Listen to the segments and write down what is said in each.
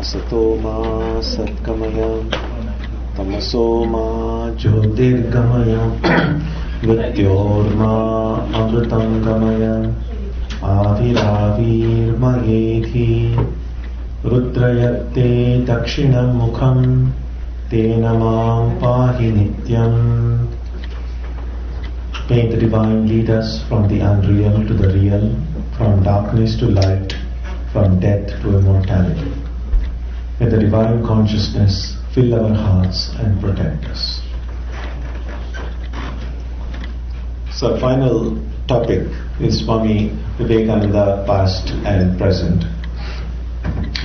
Satoma Satkamaya Tamasoma Jyotirgamaya Mrityorma Amritangamaya Aviravir Mahethi Rudrayate Dakshinam Mukham Tena Mam Pahi Nityam. May the Divine lead us from the unreal to the real, from darkness to light, from death to immortality. May the Divine Consciousness fill our hearts and protect us. So our final topic is Swami Vivekananda, past and present.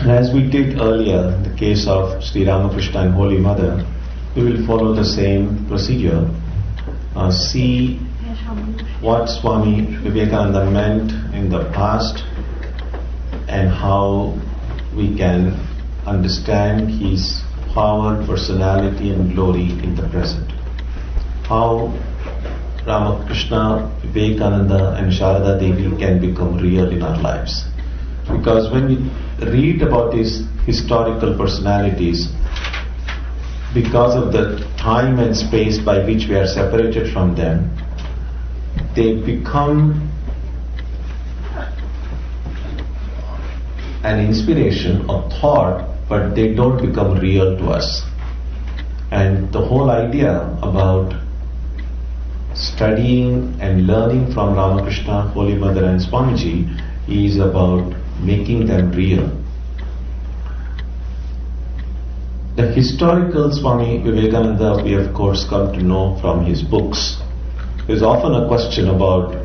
And as we did earlier in the case of Sri Ramakrishna and Holy Mother, we will follow the same procedure. See what Swami Vivekananda meant in the past and how we can understand his power, personality and glory in the present. How Ramakrishna, Vivekananda and Sharada Devi can become real in our lives. Because when we read about these historical personalities, because of the time and space by which we are separated from them, they become an inspiration, a thought, but they don't become real to us. And the whole idea about studying and learning from Ramakrishna, Holy Mother and Swamiji is about making them real. The historical Swami Vivekananda we of course come to know from his books. There's often a question about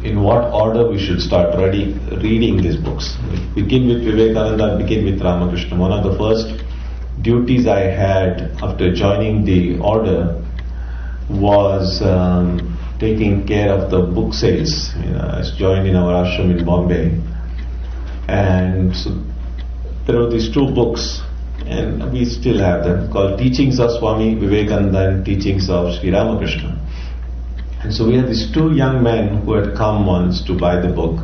in what order we should start reading these books. Begin with Vivekananda, begin with Ramakrishna. One of the first duties I had after joining the order was taking care of the book sales. I was joined in our ashram in Bombay, and so there were these two books, and we still have them, called Teachings of Swami Vivekananda and Teachings of Sri Ramakrishna. And so we had these two young men who had come once to buy the book,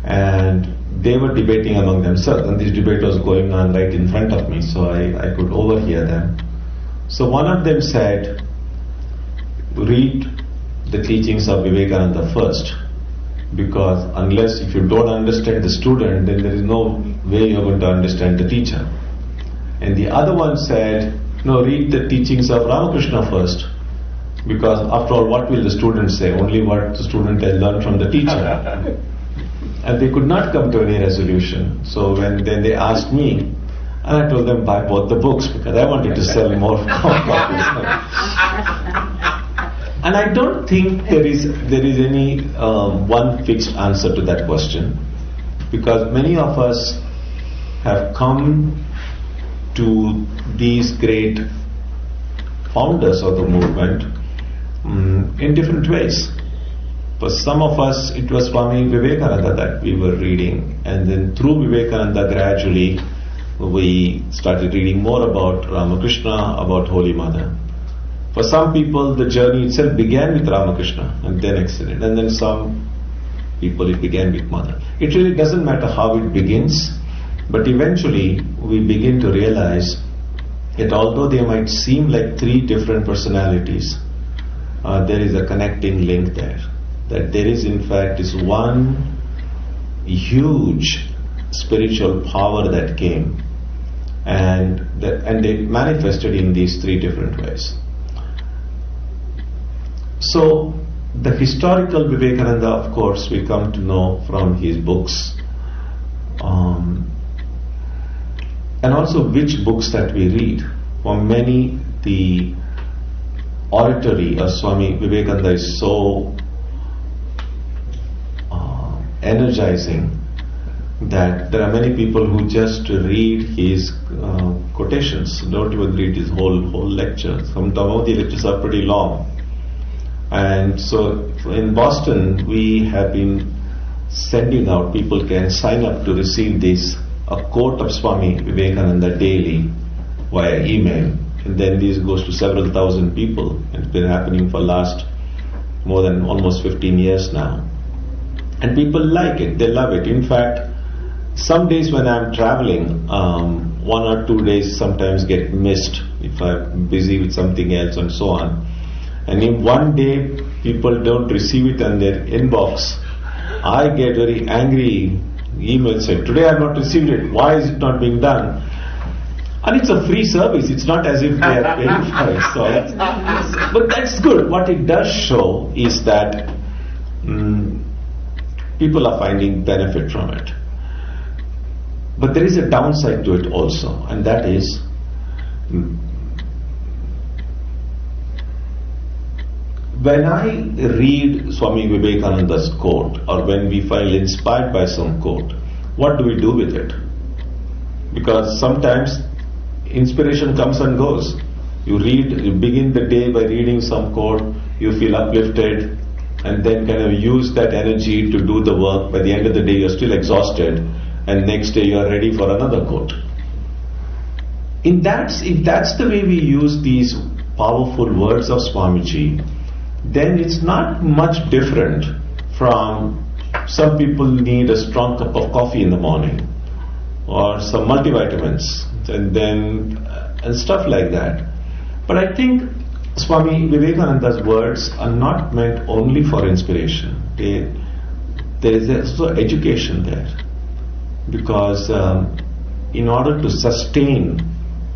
and they were debating among themselves, and this debate was going on right in front of me, so I could overhear them. So one of them said, read the teachings of Vivekananda first, because unless if you don't understand the student, then there is no way you're going to understand the teacher. And the other one said, no, read the teachings of Ramakrishna first, because after all, what will the student say? Only what the student has learned from the teacher. And they could not come to any resolution. So then they asked me, and I told them buy both the books because I wanted to sell more copies. And I don't think there is any one fixed answer to that question, because many of us have come to these great founders of the movement in different ways. For some of us, it was Swami Vivekananda that we were reading, and then through Vivekananda gradually we started reading more about Ramakrishna, about Holy Mother. For some people, the journey itself began with Ramakrishna and then extended, and then some people it began with Mother. It really doesn't matter how it begins, but eventually we begin to realize that although they might seem like three different personalities, there is a connecting link there. That there is in fact this one huge spiritual power that came, and they manifested in these three different ways. So the historical Vivekananda, of course, we come to know from his books, and also which books that we read. For many, the oratory of Swami Vivekananda is so energizing that there are many people who just read his quotations, don't even read his whole lecture. Some of the lectures are pretty long. And so in Boston, we have been sending out, people can sign up to receive a quote of Swami Vivekananda daily via email. And then this goes to several thousand people. It's been happening for last more than almost 15 years now. And people like it, they love it. In fact, some days when I'm traveling, 1 or 2 days sometimes get missed if I'm busy with something else and so on. And if one day people don't receive it in their inbox, I get very angry. Email said, today I have not received it. Why is it not being done? And it's a free service. It's not as if they are paying for it. So, but that's good. What it does show is that people are finding benefit from it. But there is a downside to it also, and that is when I read Swami Vivekananda's quote, or when we feel inspired by some quote, what do we do with it? Because sometimes inspiration comes and goes. You begin the day by reading some quote, you feel uplifted, and then kind of use that energy to do the work. By the end of the day, you're still exhausted, and next day you are ready for another quote. If that's the way we use these powerful words of Swamiji, then it's not much different from some people need a strong cup of coffee in the morning, or some multivitamins, and stuff like that. But I think Swami Vivekananda's words are not meant only for inspiration. There is also education there, because in order to sustain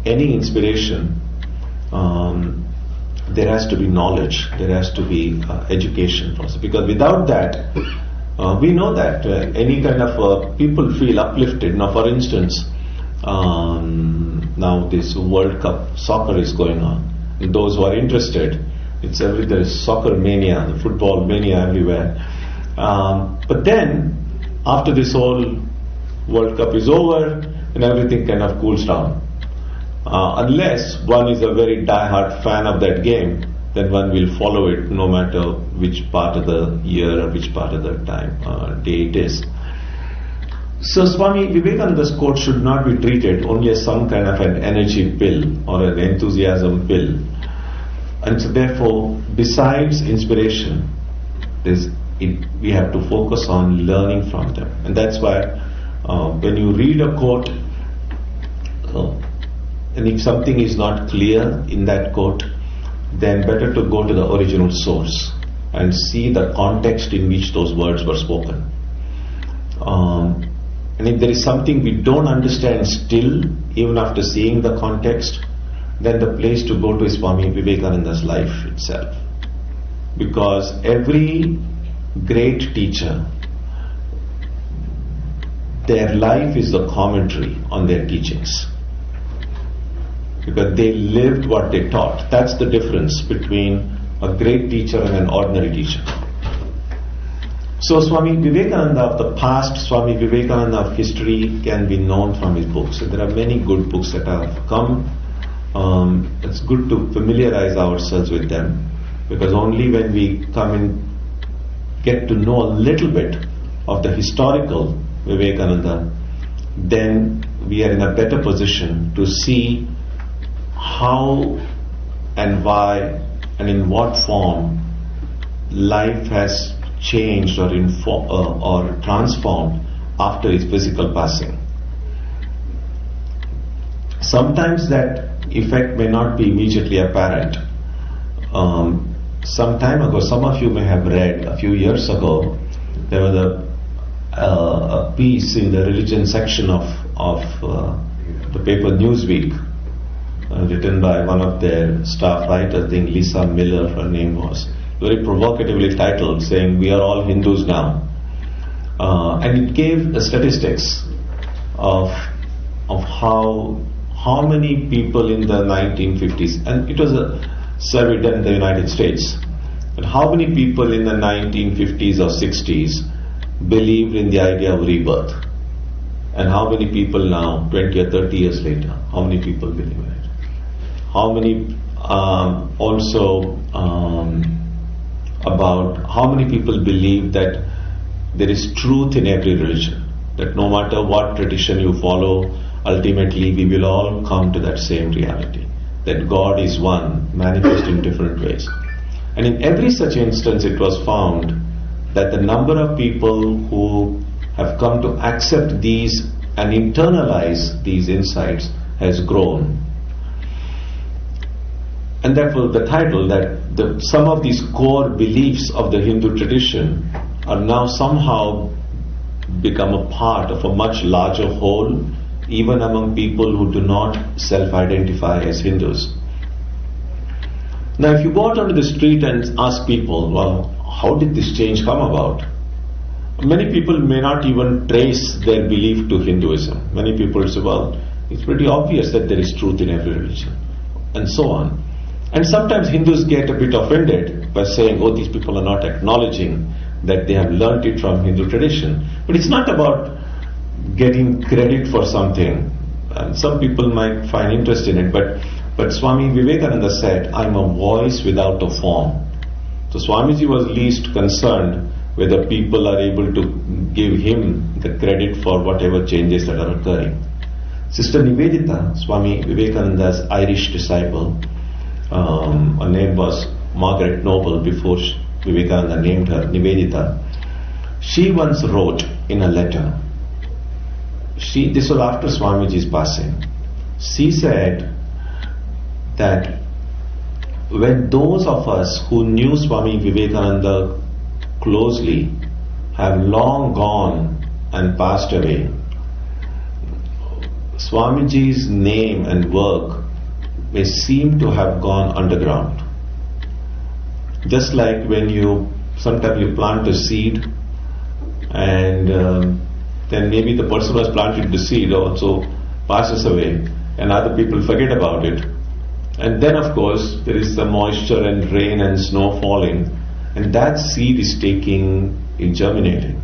any inspiration, there has to be knowledge, there has to be education process. Because without that, we know that any kind of people feel uplifted. Now, for instance, now this World Cup soccer is going on. And those who are interested, there is soccer mania, the football mania everywhere. But then, after this whole World Cup is over, and everything kind of cools down. Unless one is a very die-hard fan of that game, then one will follow it no matter which part of the year or which part of the day it is. So Swami Vivekananda's quote should not be treated only as some kind of an energy pill or an enthusiasm pill. And so therefore, besides inspiration, we have to focus on learning from them. And that's why when you read a quote, and if something is not clear in that quote, then better to go to the original source and see the context in which those words were spoken. And if there is something we don't understand still, even after seeing the context, then the place to go to is Swami Vivekananda's life itself. Because every great teacher, their life is the commentary on their teachings. Because they lived what they taught. That's the difference between a great teacher and an ordinary teacher. So Swami Vivekananda of the past, Swami Vivekananda of history can be known from his books. And there are many good books that have come. It's good to familiarize ourselves with them, because only when we come and get to know a little bit of the historical Vivekananda, then we are in a better position to see how and why and in what form life has changed or transformed after his physical passing. Sometimes that effect may not be immediately apparent. Some time ago, some of you may have read, a few years ago, there was a piece in the religion section of the paper Newsweek, written by one of their staff writers, I think Lisa Miller, her name was, very provocatively titled, saying, "We are all Hindus now." And it gave the statistics of how many people in the 1950s, and it was a survey done in the United States, and how many people in the 1950s or 60s believed in the idea of rebirth, and how many people now, 20 or 30 years later, how many people believe in it? How many about how many people believe that there is truth in every religion, that no matter what tradition you follow, ultimately we will all come to that same reality, that God is one, manifest in different ways. And in every such instance it was found that the number of people who have come to accept these and internalize these insights has grown. And therefore the title that some of these core beliefs of the Hindu tradition are now somehow become a part of a much larger whole, even among people who do not self-identify as Hindus. Now if you go out onto the street and ask people, well, how did this change come about? Many people may not even trace their belief to Hinduism. Many people say, well, it's pretty obvious that there is truth in every religion, and so on. And sometimes Hindus get a bit offended by saying, oh, these people are not acknowledging that they have learnt it from Hindu tradition. But it's not about getting credit for something. And some people might find interest in it, but Swami Vivekananda said, I'm a voice without a form. So Swamiji was least concerned whether people are able to give him the credit for whatever changes that are occurring. Sister Nivedita, Swami Vivekananda's Irish disciple, her name was Margaret Noble before Vivekananda named her Nivedita. She once wrote in a letter, this was after Swamiji's passing, she said that when those of us who knew Swami Vivekananda closely have long gone and passed away, Swamiji's name and work may seem to have gone underground. Just like when sometimes you plant a seed and then maybe the person who has planted the seed also passes away and other people forget about it. And then of course there is the moisture and rain and snow falling, and that seed is germinating.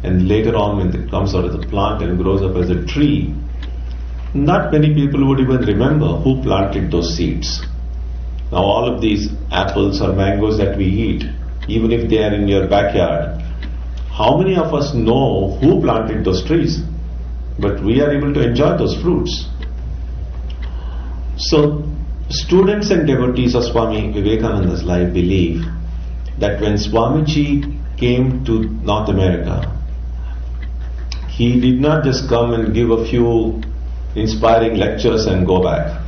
And later on when it comes out of the plant and grows up as a tree, not many people would even remember who planted those seeds. Now all of these apples or mangoes that we eat, even if they are in your backyard, how many of us know who planted those trees? But we are able to enjoy those fruits. So students and devotees of Swami Vivekananda's life believe that when Swamiji came to North America, he did not just come and give a few inspiring lectures and go back.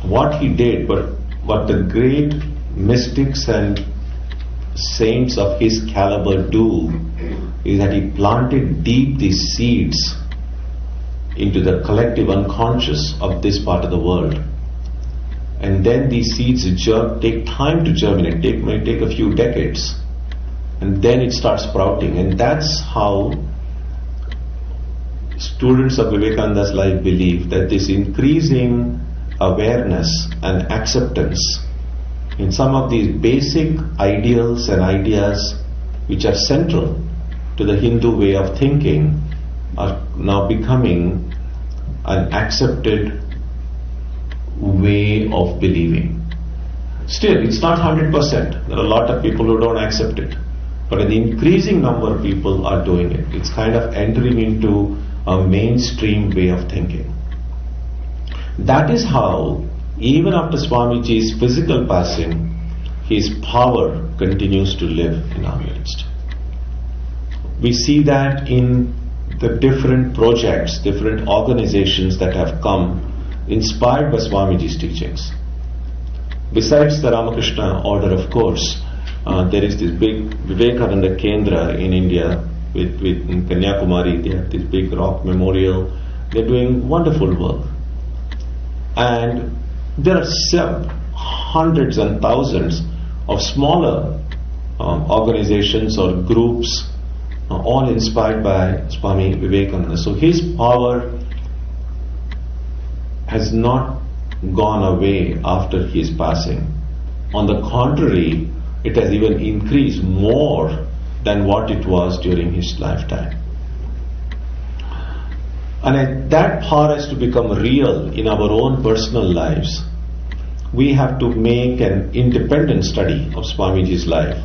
What he did, but what the great mystics and saints of his caliber do, is that he planted deep these seeds into the collective unconscious of this part of the world. And then these seeds take time to germinate, may take a few decades, and then it starts sprouting. And that's how students of Vivekananda's life believe that this increasing awareness and acceptance in some of these basic ideals and ideas which are central to the Hindu way of thinking are now becoming an accepted way of believing. Still, it's not 100%. There are a lot of people who don't accept it. But an increasing number of people are doing it. It's kind of entering into a mainstream way of thinking. That is how, even after Swamiji's physical passing, his power continues to live in our midst. We see that in the different projects, different organizations that have come inspired by Swamiji's teachings. Besides the Ramakrishna order, of course, there is this big Vivekananda Kendra in India, in Kanyakumari. They have this big rock memorial. They're doing wonderful work. And there are hundreds and thousands of smaller organizations or groups, all inspired by Swami Vivekananda. So his power has not gone away after his passing. On the contrary, it has even increased more than what it was during his lifetime. And that power has to become real in our own personal lives. We have to make an independent study of Swamiji's life.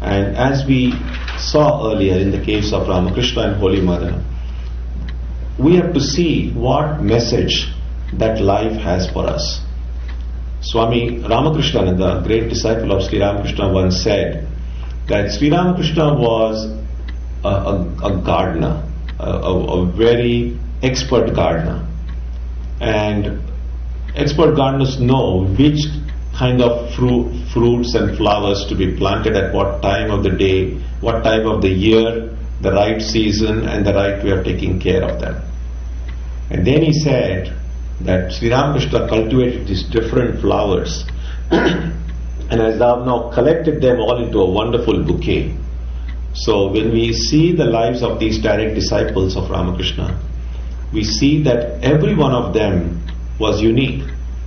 And as we saw earlier in the case of Ramakrishna and Holy Mother, we have to see what message that life has for us. Swami Ramakrishna, the great disciple of Sri Ramakrishna, once said that Sri Ramakrishna was a gardener, a very expert gardener. And expert gardeners know which kind of fruits and flowers to be planted at what time of the day, what time of the year, the right season, and the right way of taking care of them. And then he said that Sri Ramakrishna cultivated these different flowers and has now collected them all into a wonderful bouquet. So when we see the lives of these direct disciples of Ramakrishna, we see that every one of them was unique.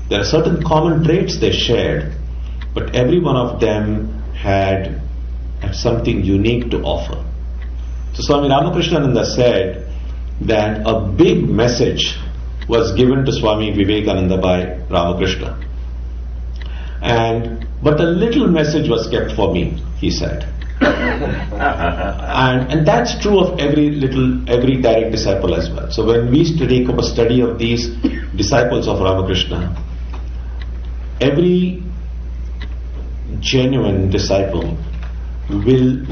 There are certain common traits they shared, but every one of them had something unique to offer. So Swami Ramakrishna said that a big message was given to Swami Vivekananda by Ramakrishna. But a little message was kept for me, he said. and that's true of every direct disciple as well. So when we take up a study of these disciples of Ramakrishna, every genuine disciple will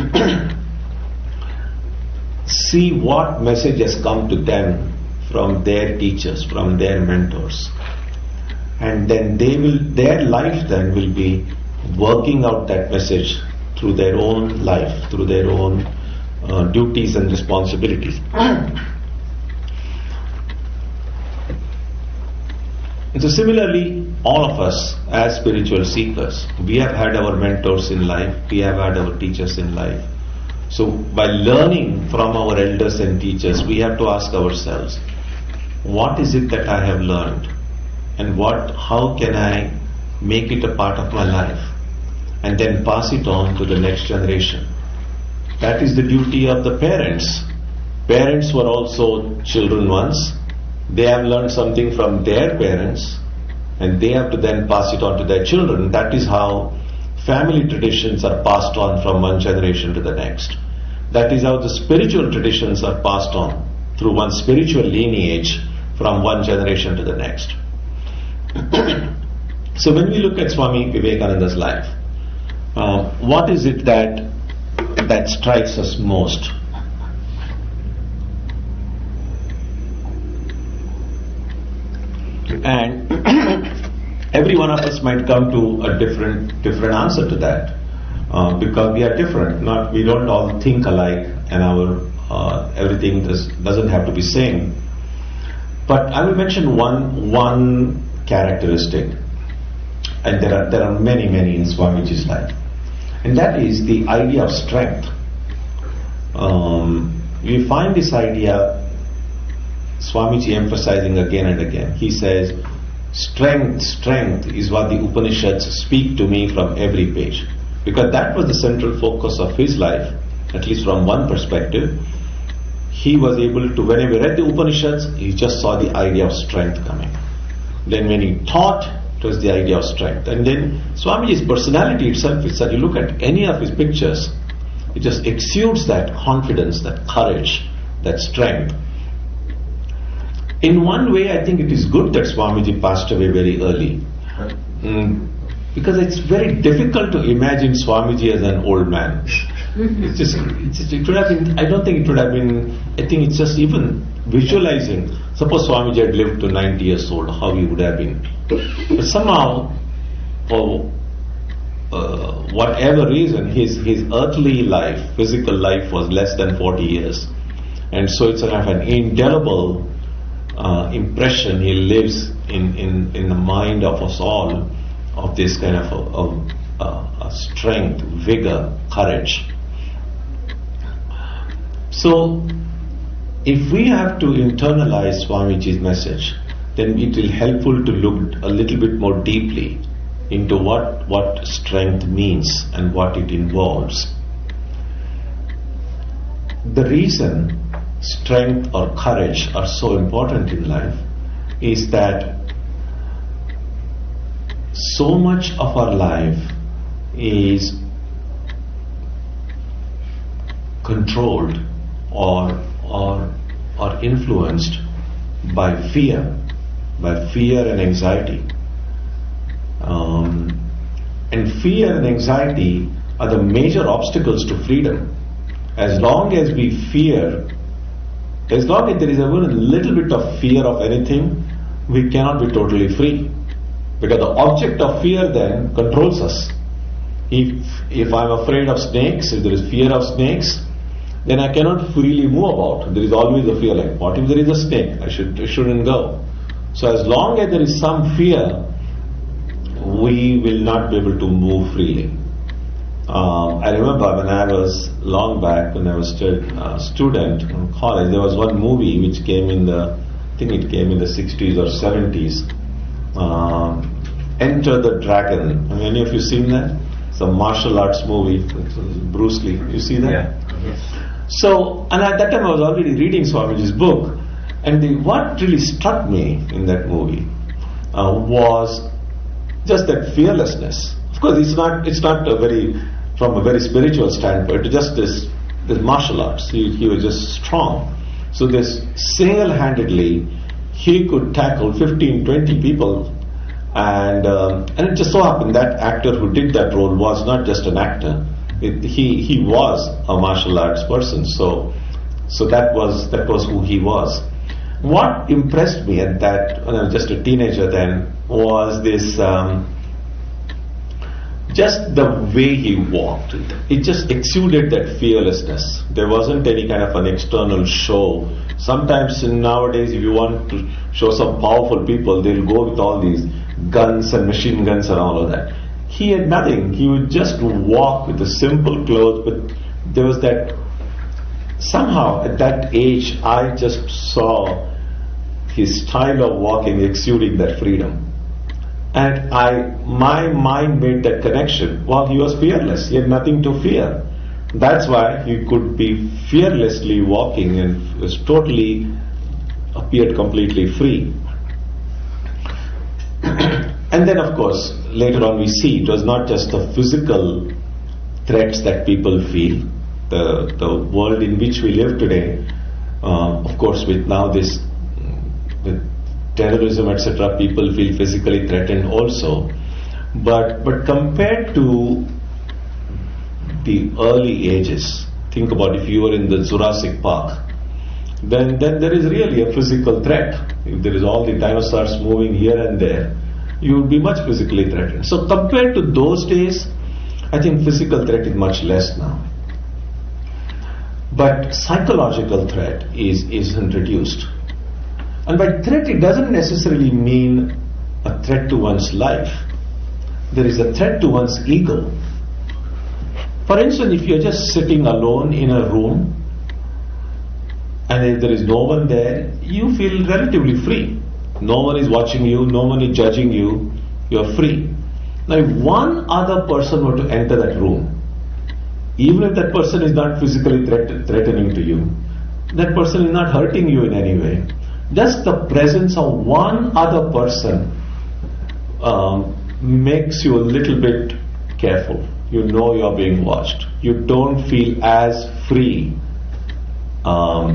see what message has come to them from their teachers, from their mentors, and then their life then will be working out that message through their own life, through their own duties and responsibilities. And so similarly, all of us as spiritual seekers, we have had our mentors in life, we have had our teachers in life. So by learning from our elders and teachers, we have to ask ourselves, what is it that I have learned? And how can I make it a part of my life? And then pass it on to the next generation. That is the duty of the parents. Parents were also children once. They have learned something from their parents, and they have to then pass it on to their children. That is how family traditions are passed on from one generation to the next. That is how the spiritual traditions are passed on through one spiritual lineage from one generation to the next. So when we look at Swami Vivekananda's life, what is it that strikes us most? And every one of us might come to a different answer to that, because we are different. We don't all think alike, and our everything doesn't have to be same. But I will mention one characteristic, and there are many in Swamiji's life, and that is the idea of strength. We find this idea Swamiji emphasizing again and again. He says, strength is what the Upanishads speak to me from every page. Because that was the central focus of his life, at least from one perspective. He was able to, when he read the Upanishads, he just saw the idea of strength coming. Then when he taught, it was the idea of strength. And then Swamiji's personality itself is that you look at any of his pictures, it just exudes that confidence, that courage, that strength. In one way, I think it is good that Swamiji passed away very early. Because it's very difficult to imagine Swamiji as an old man. It would have been, I don't think it would have been, I think it's just even visualizing. Suppose Swamiji had lived to 90 years old, how he would have been. But somehow, for whatever reason, his earthly life, physical life was less than 40 years. And so it's kind of an indelible impression he lives in the mind of us all, of this kind of a strength, vigor, courage. So if we have to internalize Swamiji's message, then it will helpful to look a little bit more deeply into what strength means and what it involves. The reason strength or courage are so important in life is that so much of our life is controlled or influenced by fear and anxiety. And fear and anxiety are the major obstacles to freedom. As long as we fear, as long as there is even a little bit of fear of anything, we cannot be totally free. Because the object of fear then controls us. If I'm afraid of snakes, if there is fear of snakes, then I cannot freely move about. There is always a fear, like, what if there is a snake? I shouldn't go. So as long as there is some fear, we will not be able to move freely. I remember when I was long back, when I was a student in college, there was one movie which came in the, I think it came in the 60s or 70s. Enter the Dragon. Have any of you seen that? It's a martial arts movie. Bruce Lee. You see that? Yeah. So, and at that time I was already reading Swamiji's book, and what really struck me in that movie was just that fearlessness. Of course, it's not a very, from a very spiritual standpoint, just this martial arts. He was just strong. So this single-handedly, he could tackle 15, 20 people, and it just so happened that actor who did that role was not just an actor. He was a martial arts person. So that was who he was. What impressed me at that, when I was just a teenager then, was this, just the way he walked. It just exuded that fearlessness. There wasn't any kind of an external show. Sometimes nowadays, if you want to show some powerful people, they'll go with all these guns and machine guns and all of that. He had nothing. He would just walk with the simple clothes, but there was that, somehow at that age, I just saw his style of walking exuding that freedom. And my mind made that connection. Well, he was fearless. He had nothing to fear. That's why he could be fearlessly walking and was appeared completely free. And then, of course, later on we see it was not just the physical threats that people feel. The world in which we live today, of course, with now this with terrorism, etc., people feel physically threatened also. But compared to the early ages, think about if you were in the Jurassic Park, then there is really a physical threat. If there is all the dinosaurs moving here and there, you would be much physically threatened. So compared to those days, I think physical threat is much less now. But psychological threat is introduced. And by threat, it doesn't necessarily mean a threat to one's life. There is a threat to one's ego. For instance, if you're just sitting alone in a room, and if there is no one there, you feel relatively free. No one is watching you, no one is judging you, you're free. Now, if one other person were to enter that room, even if that person is not physically threatening to you, that person is not hurting you in any way, just the presence of one other person makes you a little bit careful. You know you're being watched. You don't feel as free. I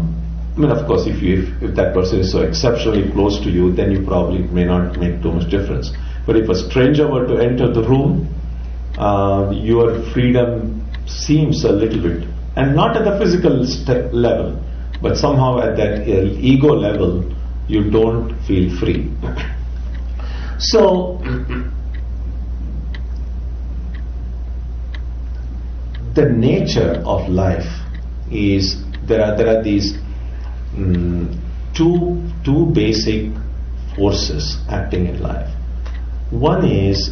mean, of course, if that person is so exceptionally close to you, then you probably may not make too much difference. But if a stranger were to enter the room, your freedom seems a little bit, and not at the physical level, but somehow at that ego level, you don't feel free. So, the nature of life is there are these two basic forces acting in life. One is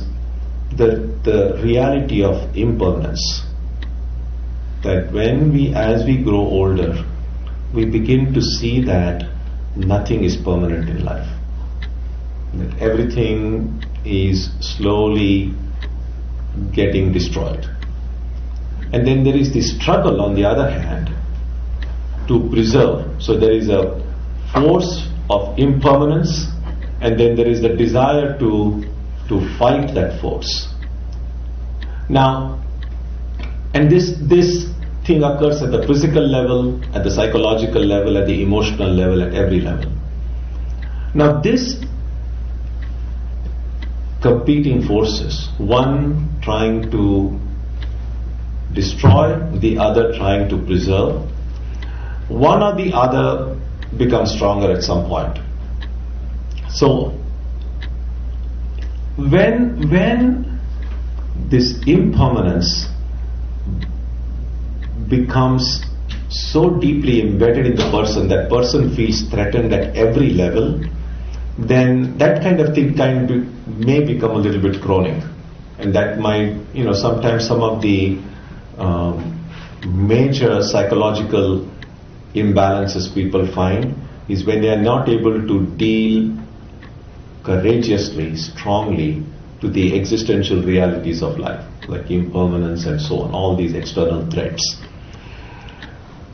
the reality of impermanence. That as we grow older, we begin to see that nothing is permanent in life. That everything is slowly getting destroyed. And then there is the struggle, on the other hand, to preserve. So there is a force of impermanence, and then there is the desire to fight that force. Now, and this thing occurs at the physical level, at the psychological level, at the emotional level, at every level. Now, this competing forces, one trying to destroy, the other trying to preserve. One or the other becomes stronger at some point. So when this impermanence becomes so deeply embedded in the person that person feels threatened at every level, then that kind of thing may become a little bit chronic. And that might, sometimes some of the major psychological imbalances people find is when they are not able to deal courageously, strongly to the existential realities of life, like impermanence and so on, all these external threats.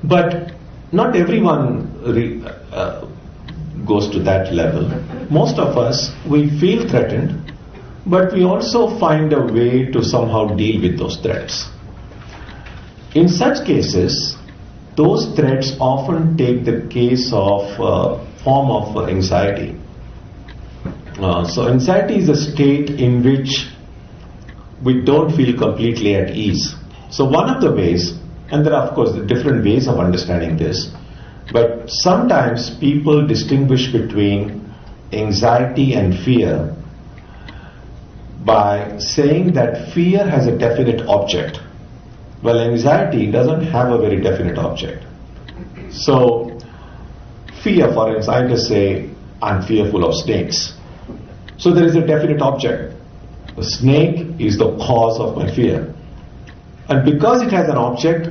But not everyone goes to that level. Most of us, we feel threatened, but we also find a way to somehow deal with those threats. In such cases, those threats often take the case of form of anxiety. So anxiety is a state in which we don't feel completely at ease. So one of the ways, and there are of course different ways of understanding this, but sometimes people distinguish between anxiety and fear by saying that fear has a definite object, while anxiety doesn't have a very definite object. So fear, for instance, I just say, I'm fearful of snakes. So there is a definite object. The snake is the cause of my fear. And because it has an object,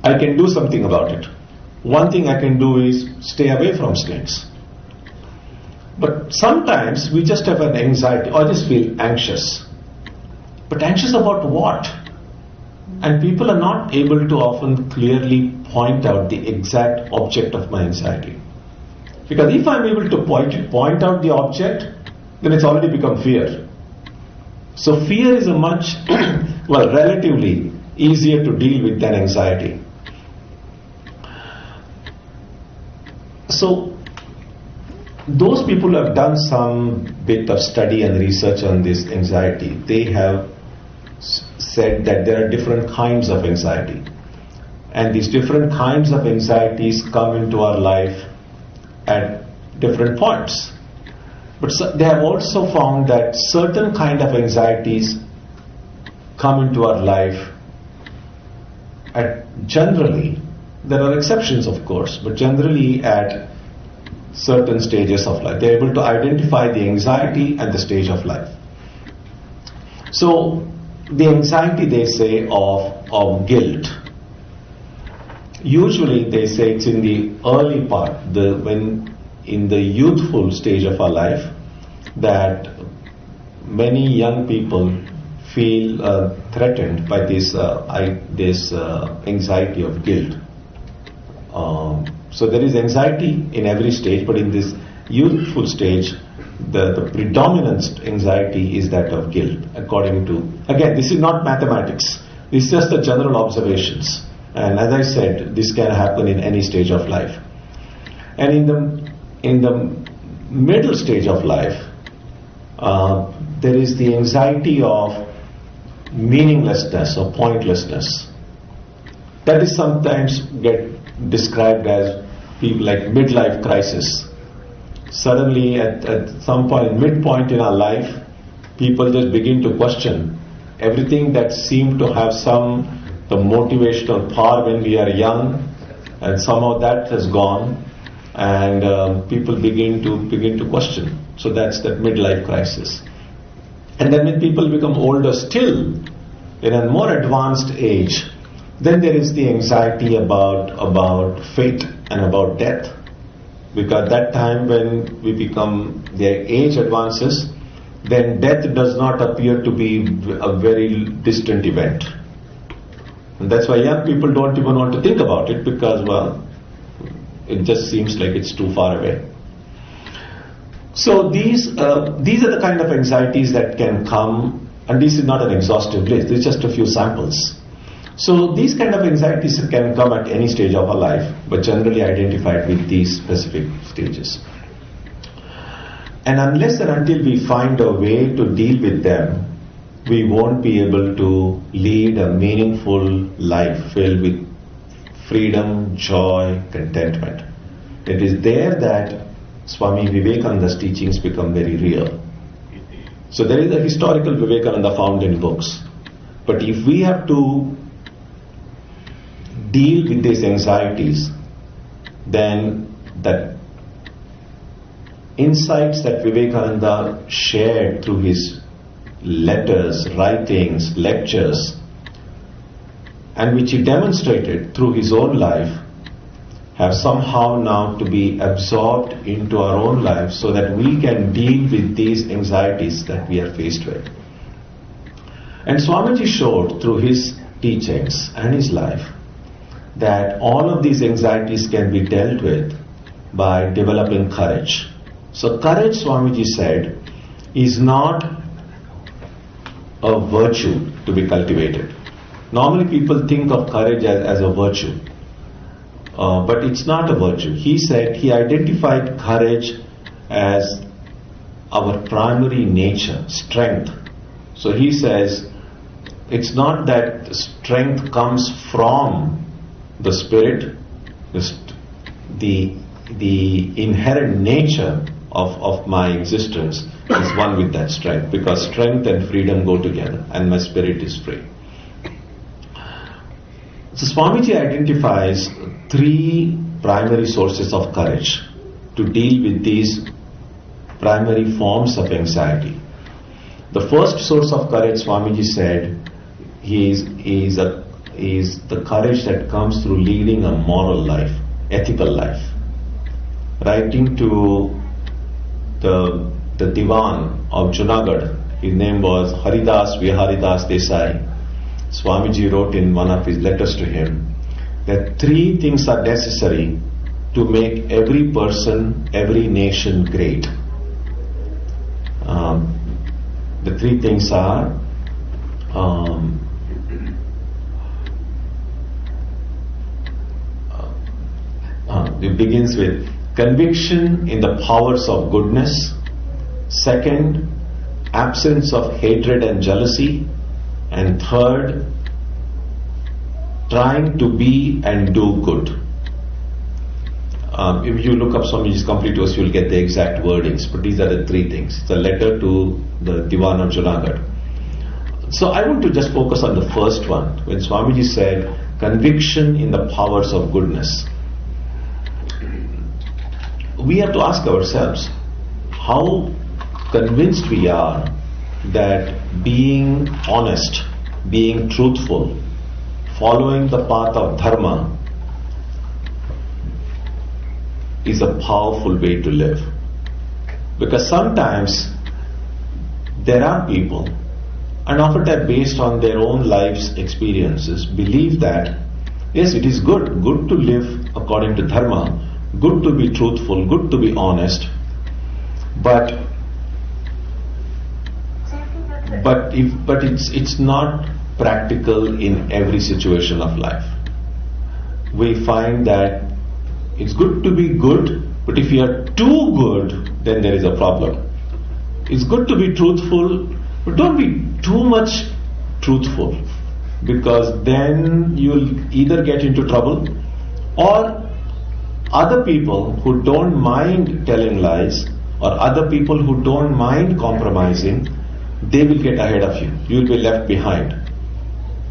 I can do something about it. One thing I can do is stay away from snakes. But sometimes we just have an anxiety or just feel anxious. But anxious about what? And people are not able to often clearly point out the exact object of my anxiety. Because if I'm able to point out the object, then it's already become fear. So fear is a much, relatively easier to deal with than anxiety. So those people who have done some bit of study and research on this anxiety, they have said that there are different kinds of anxiety. And these different kinds of anxieties come into our life at different points. But they have also found that certain kind of anxieties come into our life at generally, there are exceptions of course, but generally at certain stages of life. They're able to identify the anxiety at the stage of life. So the anxiety, they say, of guilt, usually they say it's in the early part, when in the youthful stage of our life, that many young people feel threatened by this anxiety of guilt. So there is anxiety in every stage, but in this youthful stage, the predominant anxiety is that of guilt, according to, again, this is not mathematics, this is just the general observations. And as I said, this can happen in any stage of life. And in the middle stage of life, there is the anxiety of meaninglessness or pointlessness. That is sometimes get described as people like midlife crisis. Suddenly at some point, midpoint in our life, people just begin to question everything that seemed to have the motivational power when we are young, and somehow that has gone, and people begin to question. So that's that midlife crisis. And then when people become older still, in a more advanced age, then there is the anxiety about fate and about death. Because that time when their age advances, then death does not appear to be a very distant event. And that's why young people don't even want to think about it, because, it just seems like it's too far away. So these are the kind of anxieties that can come, and this is not an exhaustive list, it's just a few samples. So these kind of anxieties can come at any stage of our life, but generally identified with these specific stages. And unless and until we find a way to deal with them, we won't be able to lead a meaningful life filled with freedom, joy, contentment. It is there that Swami Vivekananda's teachings become very real. So there is a historical Vivekananda found in books. But if we have to deal with these anxieties, then the insights that Vivekananda shared through his letters, writings, lectures, and which he demonstrated through his own life, have somehow now to be absorbed into our own lives so that we can deal with these anxieties that we are faced with. And Swamiji showed through his teachings and his life that all of these anxieties can be dealt with by developing courage. So courage, Swamiji said, is not a virtue to be cultivated. Normally people think of courage as a virtue. But it's not a virtue. He said, he identified courage as our primary nature, strength. So he says, it's not that strength comes from the spirit, the inherent nature of my existence is one with that strength, because strength and freedom go together and my spirit is free. So Swamiji identifies 3 primary sources of courage to deal with these primary forms of anxiety. The first source of courage, Swamiji said, is the courage that comes through leading a moral life, ethical life. Writing to the Diwan of Junagadh, his name was Haridas Viharidas Desai. Swamiji wrote in one of his letters to him that 3 things are necessary to make every person, every nation great. The 3 things are it begins with conviction in the powers of goodness. Second, absence of hatred and jealousy. And third, trying to be and do good. If you look up Swamiji's complete verse, you will get the exact wordings. But these are the 3 things. It's a letter to the Diwan of Junagadh. So I want to just focus on the first one, when Swamiji said, conviction in the powers of goodness. We have to ask ourselves how convinced we are that being honest, being truthful, following the path of dharma is a powerful way to live. Because sometimes there are people, and often based on their own life's experiences, believe that yes, it is good to live according to dharma, good to be truthful, good to be honest, but it's not practical in every situation of life. We find that it's good to be good, but if you are too good, then there is a problem. It's good to be truthful, but don't be too much truthful, because then you'll either get into trouble, or other people who don't mind telling lies, or other people who don't mind compromising, they will get ahead of you. You will be left behind.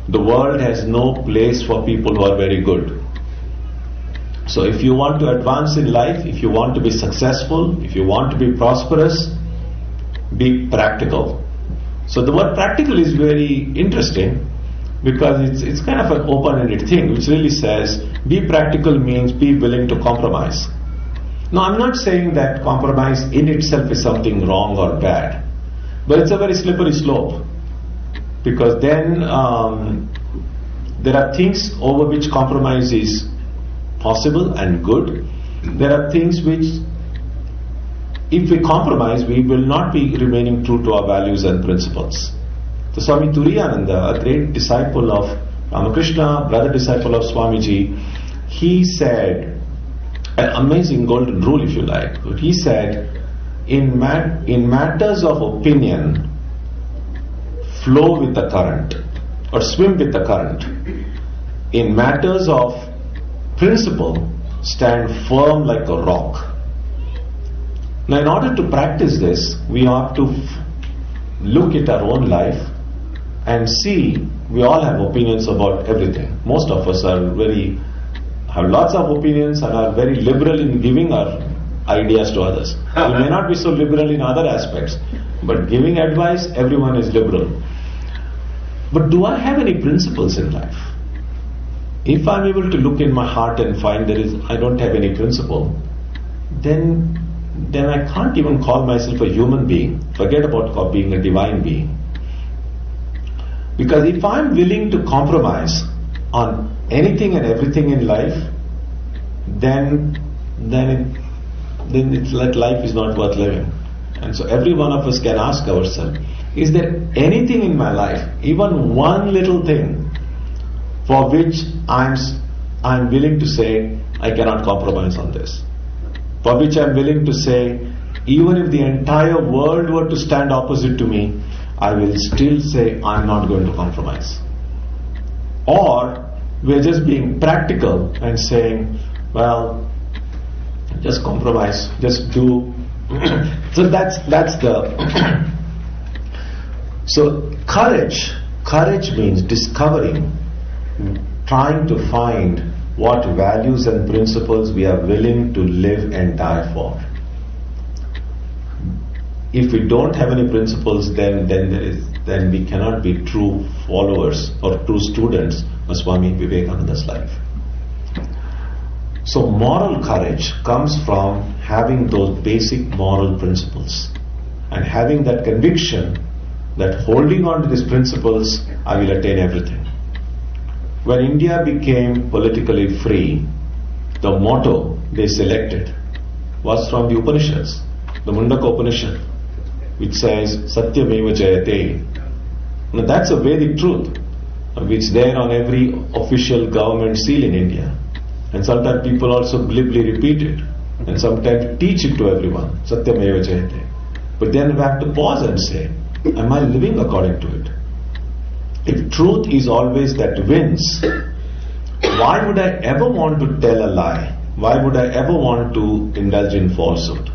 The world has no place for people who are very good. So if you want to advance in life, if you want to be successful, if you want to be prosperous, be practical. So the word practical is very interesting, because it's kind of an open-ended thing, which really says be practical means be willing to compromise. Now I'm not saying that compromise in itself is something wrong or bad, but it's a very slippery slope, because then there are things over which compromise is possible and good. There are things which, if we compromise, we will not be remaining true to our values and principles. So Swami Tyagananda, a great disciple of Ramakrishna, brother disciple of Swamiji, he said, an amazing golden rule if you like, but he said, in matters of opinion, flow with the current or swim with the current. In matters of principle, stand firm like a rock. Now, in order to practice this, we have to look at our own life and see. We all have opinions about everything. Most of us have lots of opinions and are very liberal in giving our ideas to others. We may not be so liberal in other aspects, but giving advice, everyone is liberal. But do I have any principles in life? If I'm able to look in my heart and find I don't have any principle, then I can't even call myself a human being. Forget about being a divine being. Because if I'm willing to compromise on anything and everything in life, then it's like life is not worth living. And so every one of us can ask ourselves, is there anything in my life, even one little thing, for which I'm willing to say, I cannot compromise on this? For which I'm willing to say, even if the entire world were to stand opposite to me, I will still say, I'm not going to compromise. Or we're just being practical and saying, well, just compromise, just do. So that's the. So courage means discovering, trying to find what values and principles we are willing to live and die for. If we don't have any principles, then we cannot be true followers or true students of Swami Vivekananda's life. So moral courage comes from having those basic moral principles and having that conviction that holding on to these principles, I will attain everything. When India became politically free, the motto they selected was from the Upanishads, the Mundaka Upanishad, which says Satyameva Jayate. Now that's a Vedic truth, which is there on every official government seal in India. And sometimes people also glibly repeat it, and sometimes teach it to everyone, Satyameva Jayate. But then we have to pause and say, am I living according to it? If truth is always that wins, why would I ever want to tell a lie? Why would I ever want to indulge in falsehood?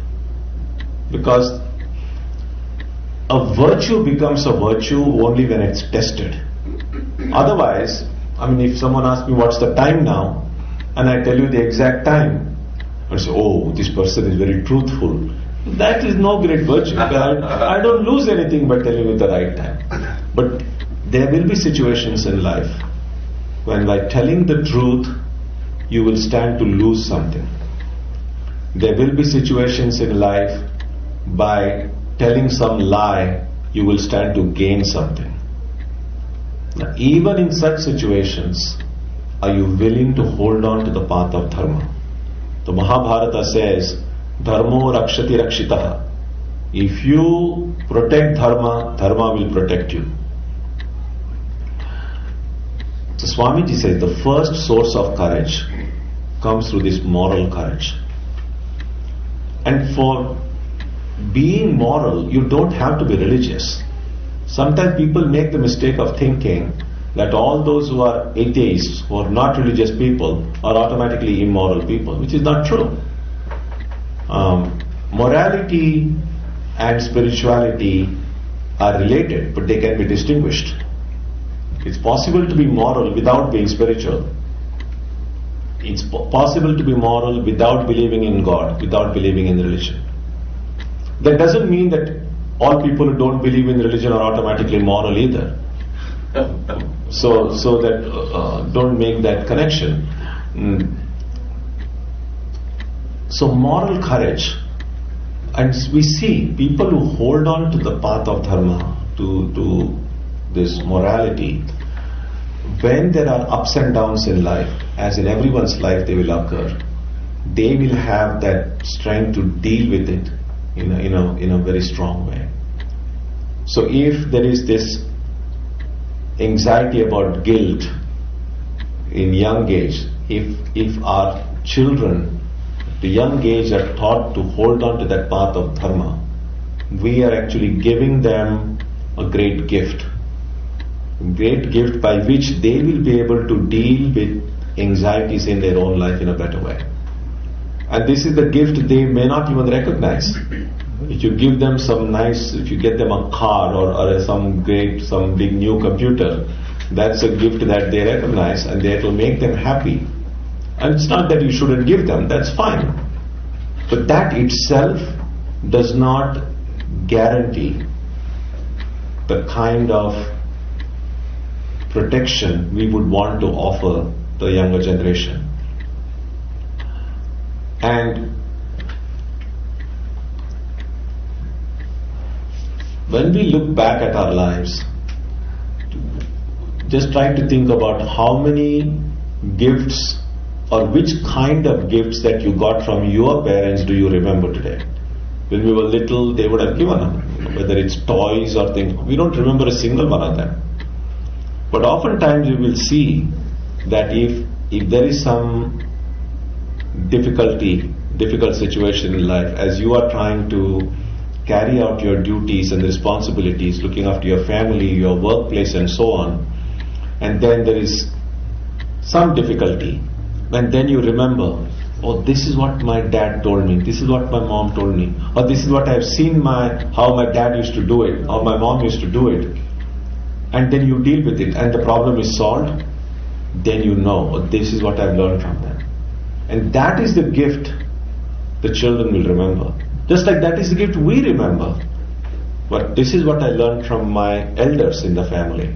Because a virtue becomes a virtue only when it's tested. Otherwise, if someone asks me what's the time now, and I tell you the exact time, I say, oh, this person is very truthful. That is no great virtue. I don't lose anything by telling you the right time. But there will be situations in life when by telling the truth, you will stand to lose something. There will be situations in life by telling some lie, you will stand to gain something. Now, even in such situations, are you willing to hold on to the path of dharma? The Mahabharata says, Dharmo rakshati rakshitaha. If you protect dharma, dharma will protect you. So Swamiji says the first source of courage comes through this moral courage. And for being moral, you don't have to be religious. Sometimes people make the mistake of thinking that all those who are atheists, who are not religious people, are automatically immoral people, which is not true. Morality and spirituality are related, but they can be distinguished. It's possible to be moral without being spiritual. It's possible to be moral without believing in God, without believing in religion. That doesn't mean that all people who don't believe in religion are automatically moral either. So that don't make that connection. So moral courage, and we see people who hold on to the path of dharma, to this morality, when there are ups and downs in life, as in everyone's life they will occur, they will have that strength to deal with it in a very strong way. So if there is this anxiety about guilt in young age, if our children at a young age are taught to hold on to that path of dharma, we are actually giving them a great gift. great gift by which they will be able to deal with anxieties in their own life in a better way. And this is the gift they may not even recognize. If you give them if you get them a car or some big new computer, that's a gift that they recognize and that will make them happy. And it's not that you shouldn't give them, that's fine. But that itself does not guarantee the kind of protection we would want to offer the younger generation. And when we look back at our lives, just try to think about how many gifts or which kind of gifts that you got from your parents do you remember today? When we were little, they would have given them, whether it's toys or things. We don't remember a single one of them. But oftentimes you will see that if there is some difficult situation in life, as you are trying to carry out your duties and responsibilities, looking after your family, your workplace and so on, and then there is some difficulty, and then you remember, oh, this is what my dad told me, this is what my mom told me, or this is what I have seen how my dad used to do it, or my mom used to do it, and then you deal with it, and the problem is solved, then you know, oh, this is what I've learned from them. And that is the gift the children will remember. Just like that is the gift we remember. But this is what I learned from my elders in the family.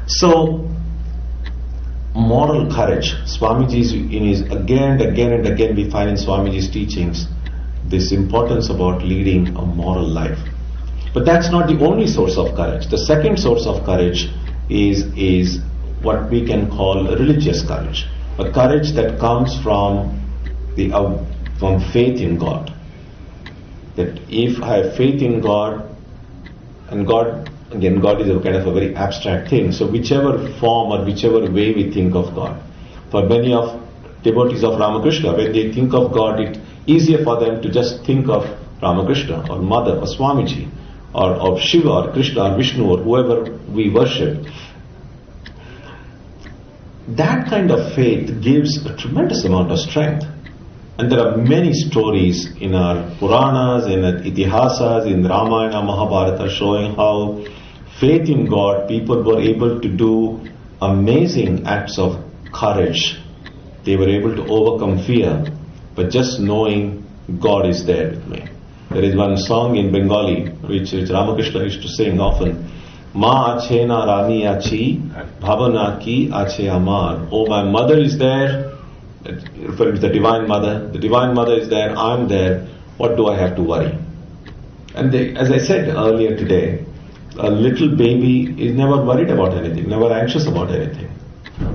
So, moral courage. Swamiji's, again and again we find in Swamiji's teachings this importance about leading a moral life. But that's not the only source of courage. The second source of courage is what we can call religious courage. A courage that comes from faith in God. That if I have faith in God, and God is a kind of a very abstract thing, so whichever form or whichever way we think of God. For many of devotees of Ramakrishna, when they think of God, it's easier for them to just think of Ramakrishna or Mother or Swamiji or Shiva or Krishna or Vishnu or whoever we worship. That kind of faith gives a tremendous amount of strength. And there are many stories in our Puranas, in our Itihasas, in Ramayana, Mahabharata, showing how faith in God, people were able to do amazing acts of courage. They were able to overcome fear, but just knowing God is there with me. There is one song in Bengali, which Ramakrishna used to sing often. Ma ache na rani achi, bhavana ki ache amar. Oh, my mother is there, referring to the Divine Mother. The Divine Mother is there, I'm there. What do I have to worry? And as I said earlier today, a little baby is never worried about anything, never anxious about anything.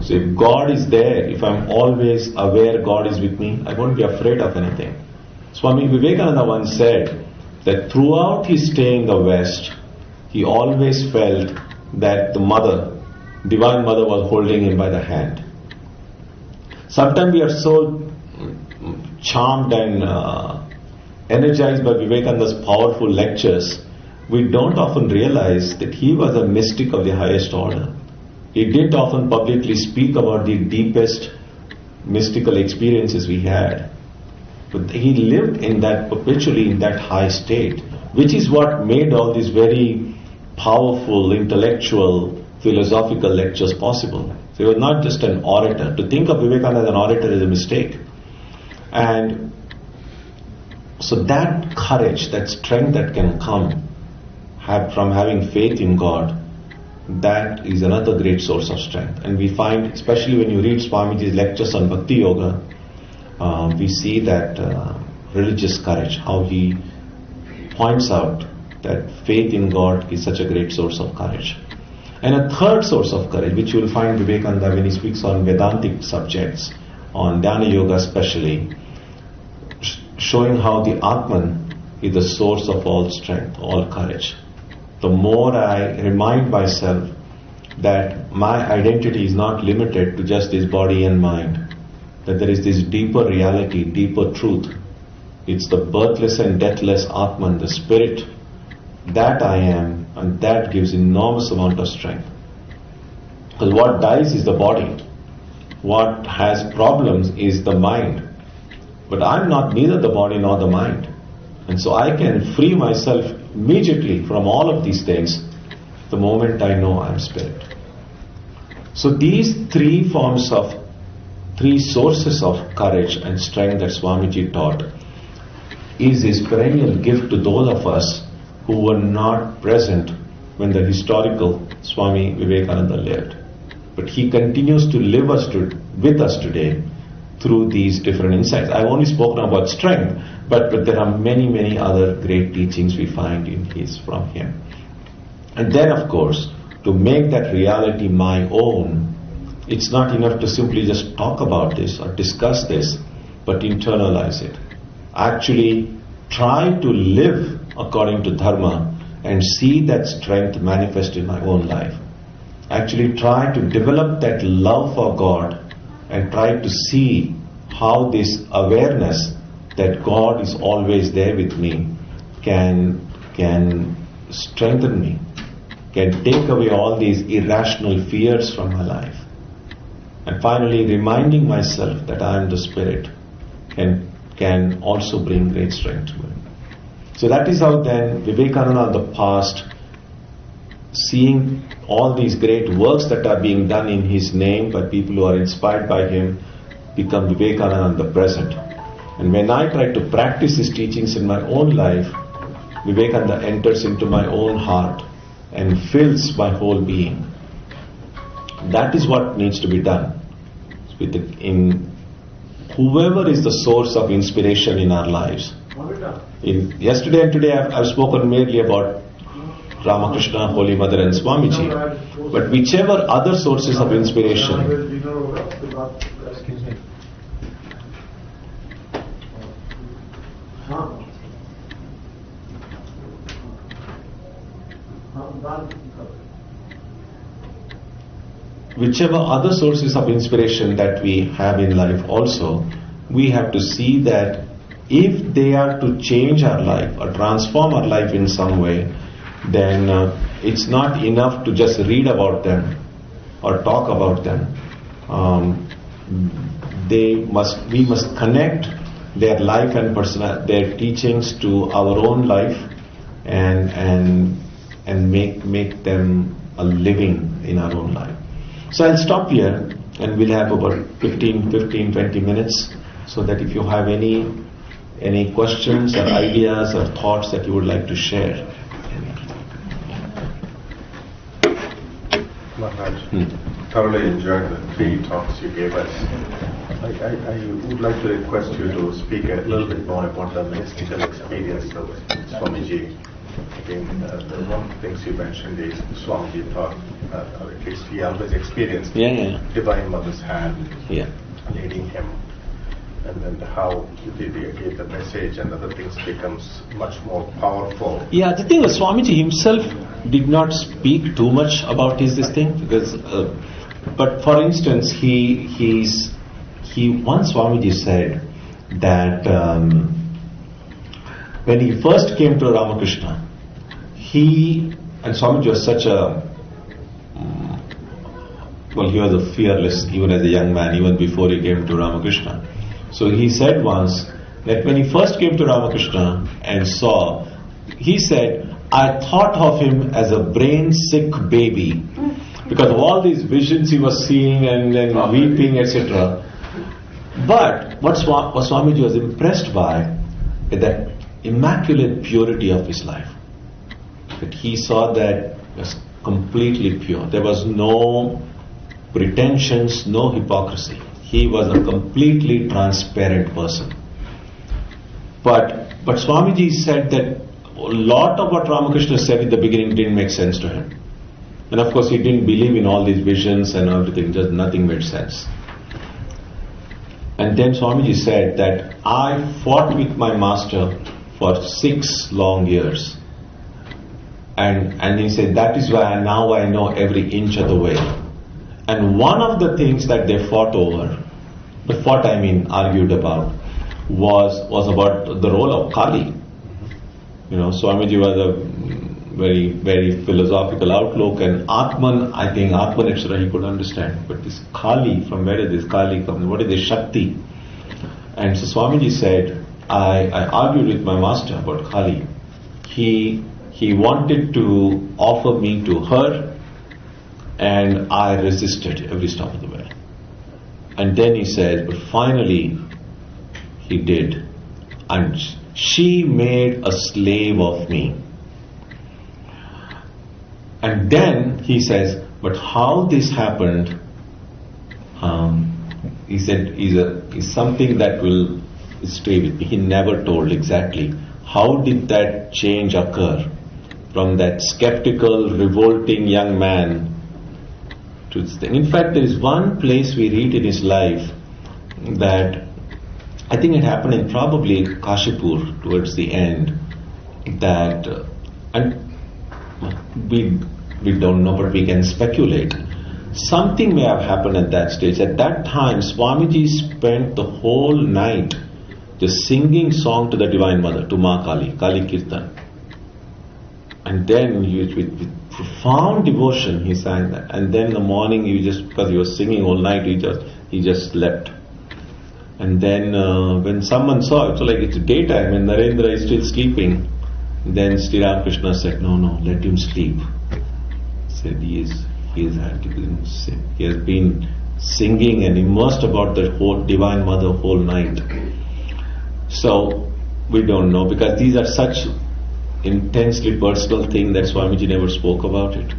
So if God is there, if I'm always aware God is with me, I won't be afraid of anything. Swami Vivekananda once said that throughout his stay in the West, he always felt that the Mother, Divine Mother, was holding him by the hand. Sometimes we are so charmed and energized by Vivekananda's powerful lectures, we don't often realize that he was a mystic of the highest order. He didn't often publicly speak about the deepest mystical experiences we had. But he lived in that, perpetually in that high state, which is what made all these very powerful, intellectual, philosophical lectures possible. So he was not just an orator. To think of Vivekananda as an orator is a mistake. And so that courage, that strength that can come from having faith in God, that is another great source of strength. And we find, especially when you read Swamiji's lectures on Bhakti Yoga, we see that religious courage, how he points out that faith in God is such a great source of courage. And a third source of courage, which you will find Vivekananda when he speaks on Vedantic subjects, on Dhyana Yoga especially, showing how the Atman is the source of all strength, all courage. The more I remind myself that my identity is not limited to just this body and mind, that there is this deeper reality, deeper truth. It's the birthless and deathless Atman, the spirit, that I am, And that gives enormous amount of strength. Because what dies is the body. What has problems is the mind. But I'm not neither the body nor the mind. And so I can free myself immediately from all of these things the moment I know I'm spirit. So these three sources of courage and strength that Swamiji taught is his perennial gift to those of us who were not present when the historical Swami Vivekananda lived. But he continues to live with us today through these different insights. I've only spoken about strength, but there are many, many other great teachings we find from him. And then, of course, to make that reality my own, it's not enough to simply just talk about this or discuss this, but internalize it. Actually, try to live according to Dharma and see that strength manifest in my own life. Actually, try to develop that love for God and try to see how this awareness that God is always there with me can strengthen me, can take away all these irrational fears from my life. And finally, reminding myself that I am the spirit can also bring great strength to me. So that is how then Vivekananda in the past, seeing all these great works that are being done in his name by people who are inspired by him, become Vivekananda in the present. And when I try to practice his teachings in my own life, Vivekananda enters into my own heart and fills my whole being. That is what needs to be done. In whoever is the source of inspiration in our lives. Yesterday and today I've spoken mainly about Ramakrishna, Holy Mother and Swamiji. But whichever other sources of inspiration. Excuse me. Whichever other sources of inspiration that we have in life also, we have to see that if they are to change our life or transform our life in some way, then it's not enough to just read about them or talk about them. We must connect their life and their teachings to our own life and make them a living in our own life. So I'll stop here and we'll have about 15-20 minutes so that if you have any questions or ideas or thoughts that you would like to share. Maharaj, thoroughly enjoyed the 3 talks you gave us. I would like to request you to speak a little bit more about the mystical experience of Swamiji. Again, the one of the things you mentioned is Swamiji thought, or at least he always experienced Divine Mother's hand leading him, and then how the message and other things becomes much more powerful. Yeah, the thing was Swamiji himself did not speak too much about this thing because, but for instance, he once Swamiji said that when he first came to Ramakrishna, and Swamiji was such he was a fearless, even as a young man, even before he came to Ramakrishna. So he said once that when he first came to Ramakrishna and saw, he said, I thought of him as a brain sick baby because of all these visions he was seeing and weeping, etc. But what Swamiji was impressed by is that immaculate purity of his life. That he saw that was completely pure. There was no pretensions, no hypocrisy. He was a completely transparent person. But Swamiji said that a lot of what Ramakrishna said in the beginning didn't make sense to him. And of course he didn't believe in all these visions and everything, just nothing made sense. And then Swamiji said that I fought with my master for 6 long years. And he said that is why now I know every inch of the way. And one of the things that they argued about was about the role of Kali. Swamiji was a very, very philosophical outlook, and Atman, I think Atmanishvara he could understand. But this Kali, from where did this Kali come? What is this Shakti? And so Swamiji said, I argued with my master about Kali. He wanted to offer me to her, and I resisted every step of the way. And then he said, but finally he did. And she made a slave of me. And then he says, but how this happened, he said, is something that will stay with me. He never told exactly. How did that change occur from that skeptical, revolting young man to this thing? In fact, there is one place we read in his life that I think it happened in probably Kashipur towards the end, that, and we don't know, but we can speculate. Something may have happened at that stage. At that time, Swamiji spent the whole night just singing song to the Divine Mother, to Ma Kali, Kali Kirtan. And then with profound devotion he sang that. And then in the morning, because he was singing all night, he just slept. And then when someone saw it, so like it's daytime and Narendra is still sleeping, then Sri Ramakrishna said, no, let him sleep. Said he has been singing and immersed about the whole Divine Mother whole night. So we don't know, because these are such intensely personal things that Swamiji never spoke about it.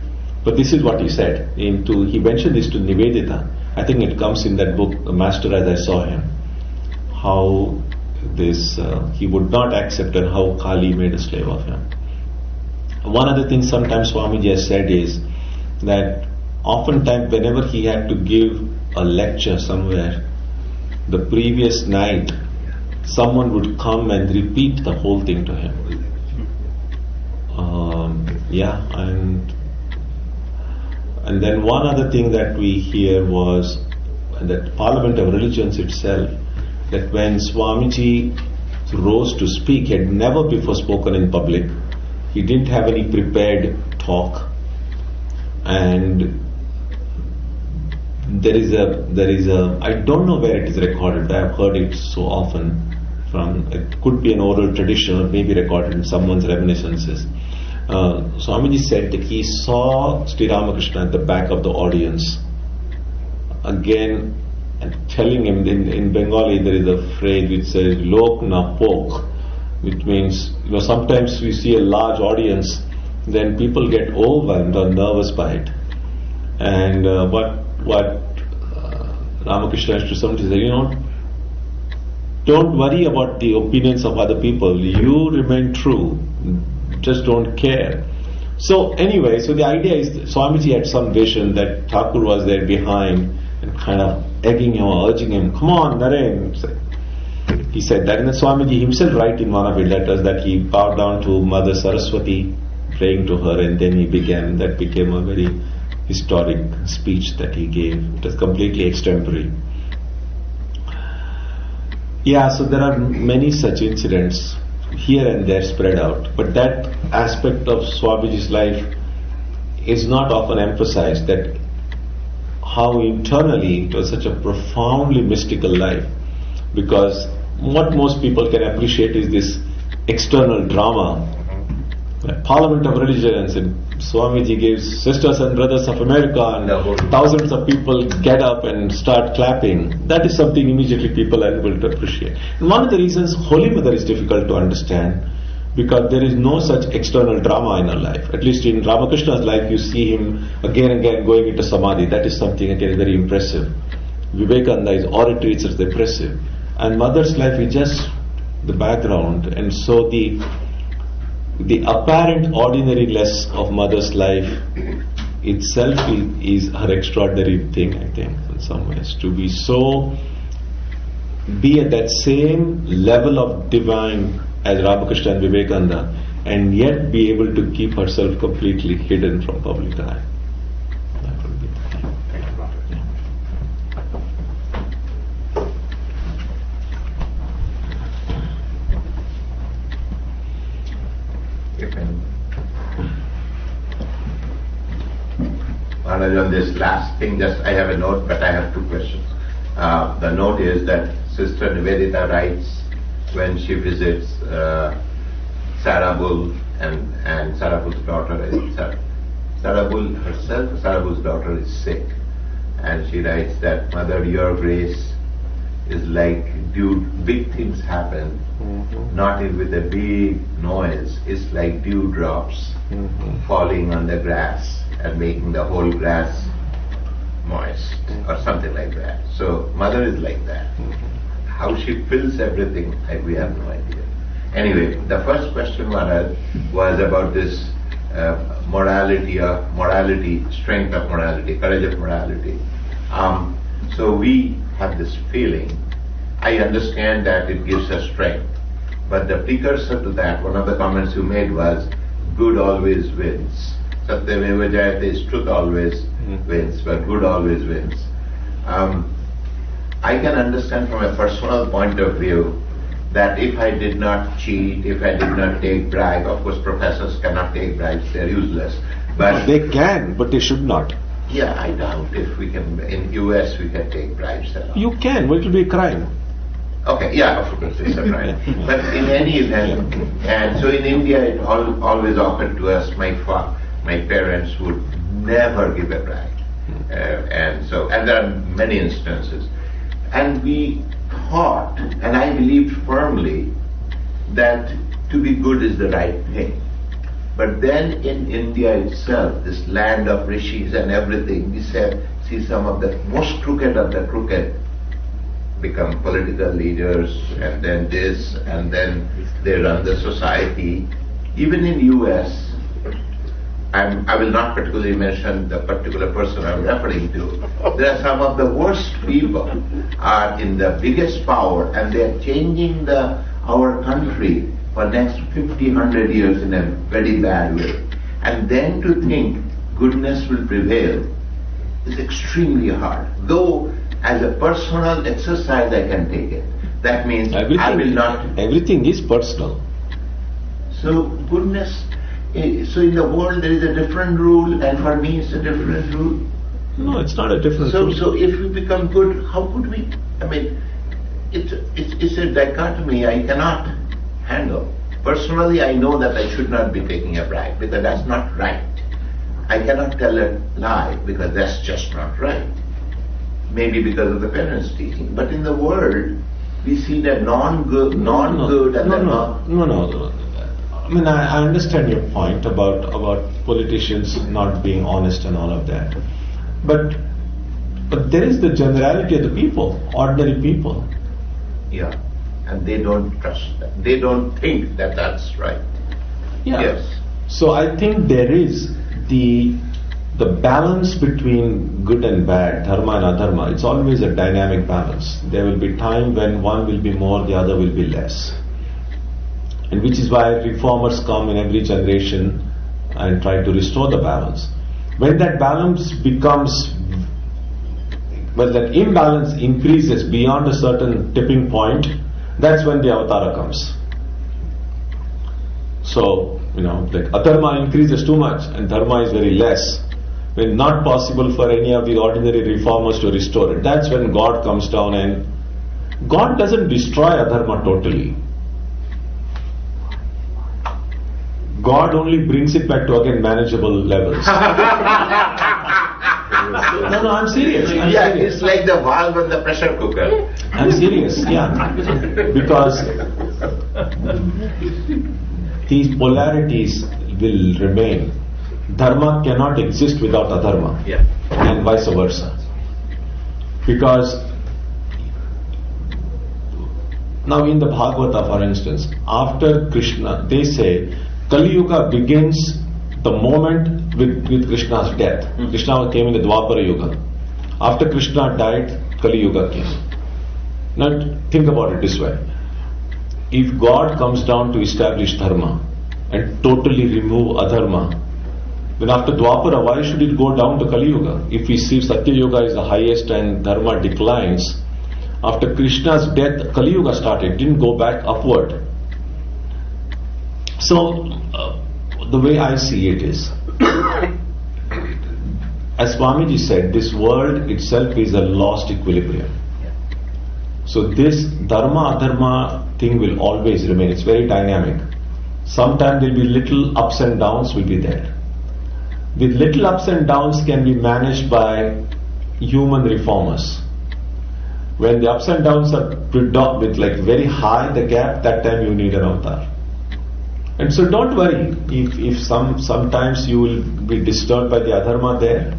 But this is what he said. He mentioned this to Nivedita. I think it comes in that book, The Master as I Saw Him. How this he would not accept, and how Kali made a slave of him. One other thing sometimes Swamiji has said is that oftentimes whenever he had to give a lecture somewhere, the previous night someone would come and repeat the whole thing to him. And then one other thing that we hear was that Parliament of Religions itself, that when Swamiji rose to speak, he had never before spoken in public. He didn't have any prepared talk. And there is a I don't know where it is recorded, but I've heard it so often it could be an oral tradition or maybe recorded in someone's reminiscences. Swamiji said that he saw Sri Ramakrishna at the back of the audience again, and telling him, in Bengali there is a phrase which says "lok na pok," which means, sometimes we see a large audience, then people get overwhelmed or nervous by it. And what Ramakrishna used to somebody say, don't worry about the opinions of other people. You remain true. Just don't care. So anyway, so the idea is Swamiji had some vision that Thakur was there behind and kind of egging him or urging him, come on, Naren. He said that, and then Swamiji himself wrote in one of his letters that he bowed down to Mother Saraswati, praying to her, and then that became a very historic speech that he gave. It was completely extempore. Yeah, so there are many such incidents here and there spread out, but that aspect of Swamiji's life is not often emphasized, that how internally it was such a profoundly mystical life, because what most people can appreciate is this external drama, Parliament of Religions, and Swamiji gives Sisters and Brothers of America, and thousands of people get up and start clapping. That is something immediately people are able to appreciate. And one of the reasons Holy Mother is difficult to understand, because there is no such external drama in her life. At least in Ramakrishna's life, you see him again and again going into Samadhi. That is something again very impressive. Vivekananda, his oratory is just impressive. And Mother's life is just the background. And so the apparent ordinariness of Mother's life itself is her extraordinary thing, I think, in some ways. To be at that same level of divine as Ramakrishna and Vivekananda, and yet be able to keep herself completely hidden from public eye. That would be the thing. If on this last thing, just I have a note, but I have two questions. The note is that Sister Nivedita writes when she visits Sarabul and Sarabul's daughter is Sarabul herself, Sarabul's daughter is sick, and she writes that, Mother, your grace is like big things happen, not with a big noise. It's like dewdrops falling on the grass and making the whole grass moist, or something like that. So Mother is like that. How she fills everything, we have no idea. Anyway, the first question, Maharaj, was about this morality, strength of morality, courage of morality. So we have this feeling. I understand that it gives us strength, but the precursor to that, one of the comments you made was, good always wins. Satyameva Jayate is truth always wins, but good always wins. I can understand from a personal point of view that if I did not cheat, if I did not take bribe, of course professors cannot take bribes, they're useless. But they can, but they should not. Yeah, I doubt if we can, in US we can take bribes at all. You can, but it will be a crime. Okay, yeah, of course, it's a crime. But in any event, and so in India it always occurred to us, my parents would never give a bribe. And there are many instances. And we thought, and I believed firmly, that to be good is the right thing. But then in India itself, this land of rishis and everything, we see some of the most crooked of the crooked become political leaders, and then this, and then they run the society. Even in US, I will not particularly mention the particular person I'm referring to. There are some of the worst people are in the biggest power, and they are changing our country for next 50, 100 years in a very bad way. And then to think goodness will prevail is extremely hard. Though as a personal exercise I can take it. That means I will not... Everything is personal. So goodness... So in the world there is a different rule, and for me it's a different rule. No, it's not a different rule. So if we become good, how could we? I mean, it's a dichotomy I cannot handle. Personally, I know that I should not be taking a bribe because that's not right. I cannot tell a lie because that's just not right. Maybe because of the parents' teaching, but in the world we see that non-good and No. I mean, I understand your point about politicians not being honest and all of that, but there is the generality of the people, ordinary people. Yeah, and they don't trust that. They don't think that that's right. Yeah. Yes. So I think there is the balance between good and bad, dharma and adharma. It's always a dynamic balance. There will be time when one will be more, the other will be less. And which is why reformers come in every generation and try to restore the balance. When that balance becomes, when that imbalance increases beyond a certain tipping point, that's when the avatara comes. So, like adharma increases too much and dharma is very less. When not possible for any of the ordinary reformers to restore it, that's when God comes down, and God doesn't destroy adharma totally. God only brings it back to again manageable levels. No, I'm serious. Serious. It's like the valve on the pressure cooker. I'm serious, yeah. Because these polarities will remain. Dharma cannot exist without adharma, and vice versa. Because now in the Bhagavata, for instance, after Krishna, they say Kali Yuga begins the moment with Krishna's death. Krishna came in the Dwapara Yuga. After Krishna died, Kali Yuga came. Now think about it this way. If God comes down to establish dharma and totally remove adharma, then after Dwapara, why should it go down to Kali Yuga? If we see Satya Yuga is the highest and dharma declines, after Krishna's death, Kali Yuga started, it didn't go back upward. So, the way I see it is, as Swamiji said, this world itself is a lost equilibrium. So this dharma-adharma thing will always remain. It's very dynamic. Sometimes there will be little ups and downs will be there. The little ups and downs can be managed by human reformers. When the ups and downs are with like very high the gap, that time you need an avatar. And so don't worry if sometimes you will be disturbed by the adharma there.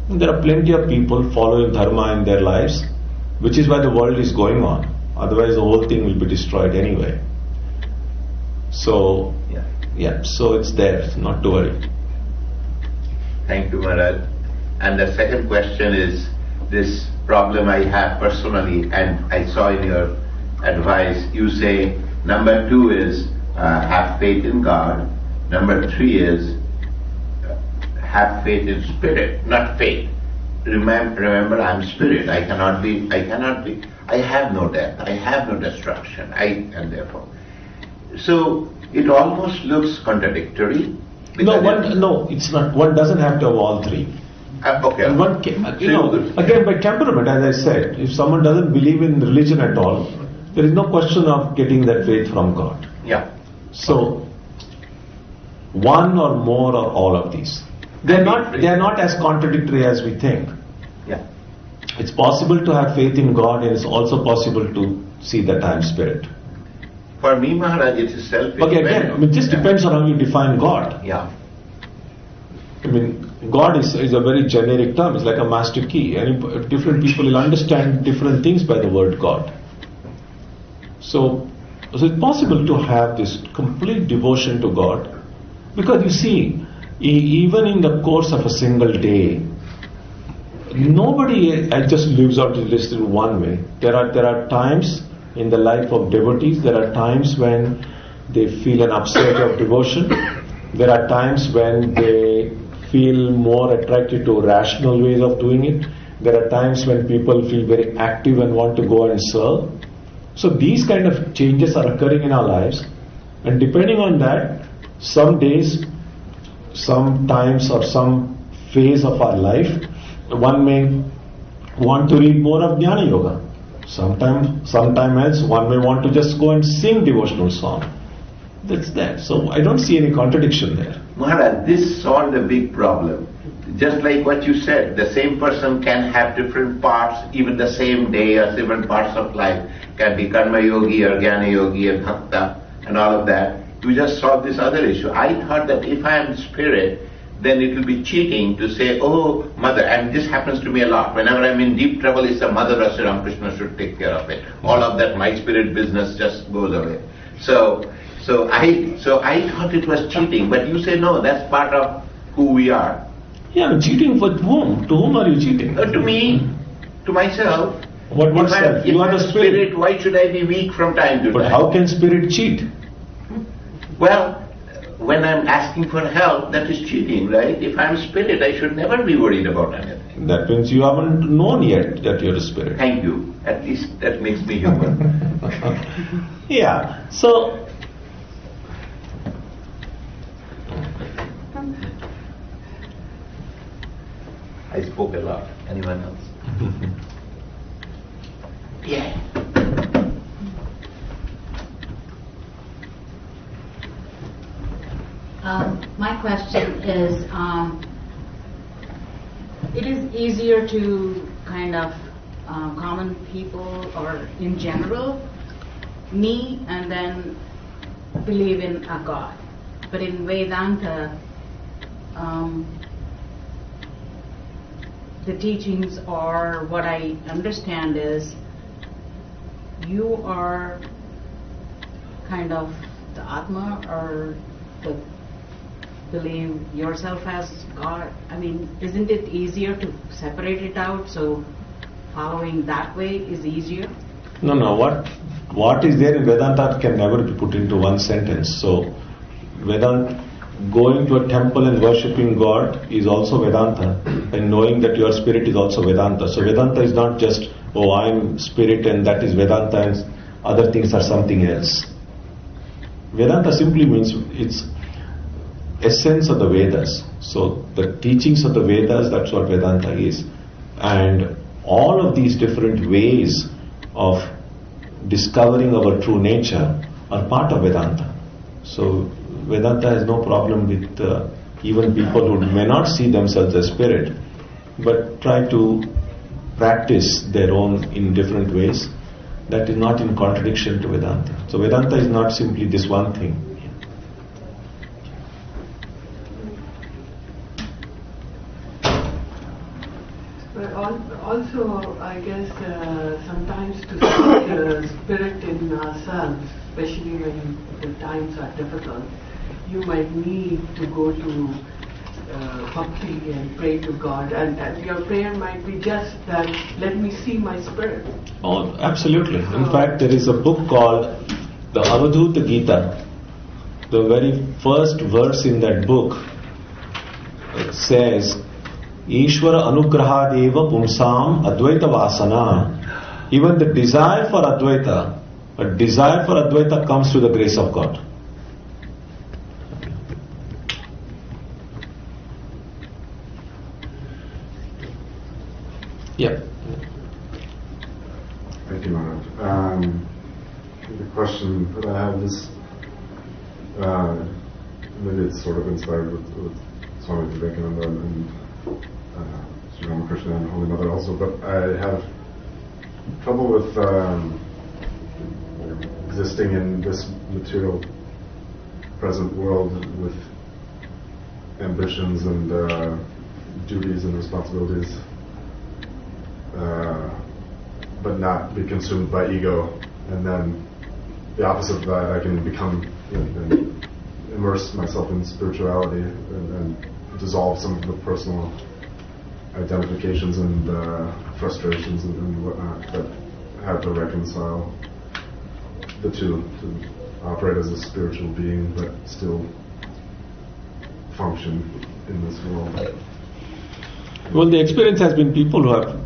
There are plenty of people following dharma in their lives, which is why the world is going on. Otherwise the whole thing will be destroyed anyway. So, so it's there, not to worry. Thank you, Maharaj. And the second question is this problem I have personally, and I saw in your advice, you say number 2 is have faith in God. Number 3 is have faith in spirit, not faith. Remember, I'm spirit. I have no death. I have no destruction. And therefore. So it almost looks contradictory. No, it's not. One doesn't have to have all 3. Okay. And one can, again by temperament, as I said, if someone doesn't believe in religion at all, there is no question of getting that faith from God. Yeah. So, one or more or all of these. They are not as contradictory as we think. Yeah. It's possible to have faith in God, and it's also possible to see that I am spirit. For me, Maharaj, it is self-evident. Okay, again, it just depends on how you define God. Yeah. I mean, God is a very generic term. It's like a master key. And different people will understand different things by the word God. So it's possible to have this complete devotion to God, because you see, even in the course of a single day, nobody just lives out this in one way. There are times in the life of devotees, there are times when they feel an upsurge of devotion. There are times when they feel more attracted to rational ways of doing it. There are times when people feel very active and want to go and serve. So these kind of changes are occurring in our lives, and depending on that, some days, some times or some phase of our life, one may want to read more of Jnana Yoga. Sometime else, one may want to just go and sing devotional song. That's that. So I don't see any contradiction there. Maharaj, this solved a big problem. Just like what you said, the same person can have different parts, even the same day or different parts of life, can be Karma Yogi or Jnana Yogi and Bhakta and all of that. You just solved this other issue. I thought that if I am spirit, then it will be cheating to say, oh, mother, and this happens to me a lot. Whenever I'm in deep trouble, it's the mother of Sri Ramakrishna should take care of it. All of that, my spirit business just goes away. So I thought it was cheating, but you say no, that's part of who we are. Yeah, cheating for whom? To whom are you cheating? To me, to myself. What self? You are the spirit. Why should I be weak from time to time? But how can spirit cheat? Well, when I'm asking for help, that is cheating, right? If I'm spirit, I should never be worried about anything. That means you haven't known yet that you're a spirit. Thank you. At least that makes me human. Yeah. So I spoke a lot. Anyone else? Yeah. My question is, it is easier to kind of common people or in general me and then believe in a God. But in Vedanta, the teachings are, what I understand is, you are kind of the Atma or the believe yourself as God. I mean, isn't it easier to separate it out, so following that way is easier? No. What is there in Vedanta can never be put into one sentence. So Vedanta, going to a temple and worshipping God is also Vedanta, and knowing that your spirit is also Vedanta. So Vedanta is not just, oh, I'm spirit and that is Vedanta and other things are something else. Vedanta simply means essence of the Vedas. So the teachings of the Vedas, that's what Vedanta is. And all of these different ways of discovering our true nature are part of Vedanta. So Vedanta has no problem with even people who may not see themselves as spirit, but try to practice their own in different ways. That is not in contradiction to Vedanta. So Vedanta is not simply this one thing. But also, I guess sometimes to see the spirit in ourselves, especially when the times are difficult, you might need to go to bhakti and pray to God, and your prayer might be just that, let me see my spirit. Oh, absolutely. In fact, there is a book called the Avadhuta Gita. The very first verse in that book, it says, Ishvara anugrahadeva pumsam advaita vasana. Even the desire for Advaita comes through the grace of God. Yeah. Thank you, Maharaj. The question that I have is, maybe it's sort of inspired with Swami Vivekananda and Sri Ramakrishna and Holy Mother also, but I have trouble with existing in this material present world with ambitions and duties and responsibilities, but not be consumed by ego. And then the opposite of that, I can become and immerse myself in spirituality and dissolve some of the personal identifications and frustrations and whatnot, but have to reconcile the two, to operate as a spiritual being but still function in this world. Well, the experience has been people who are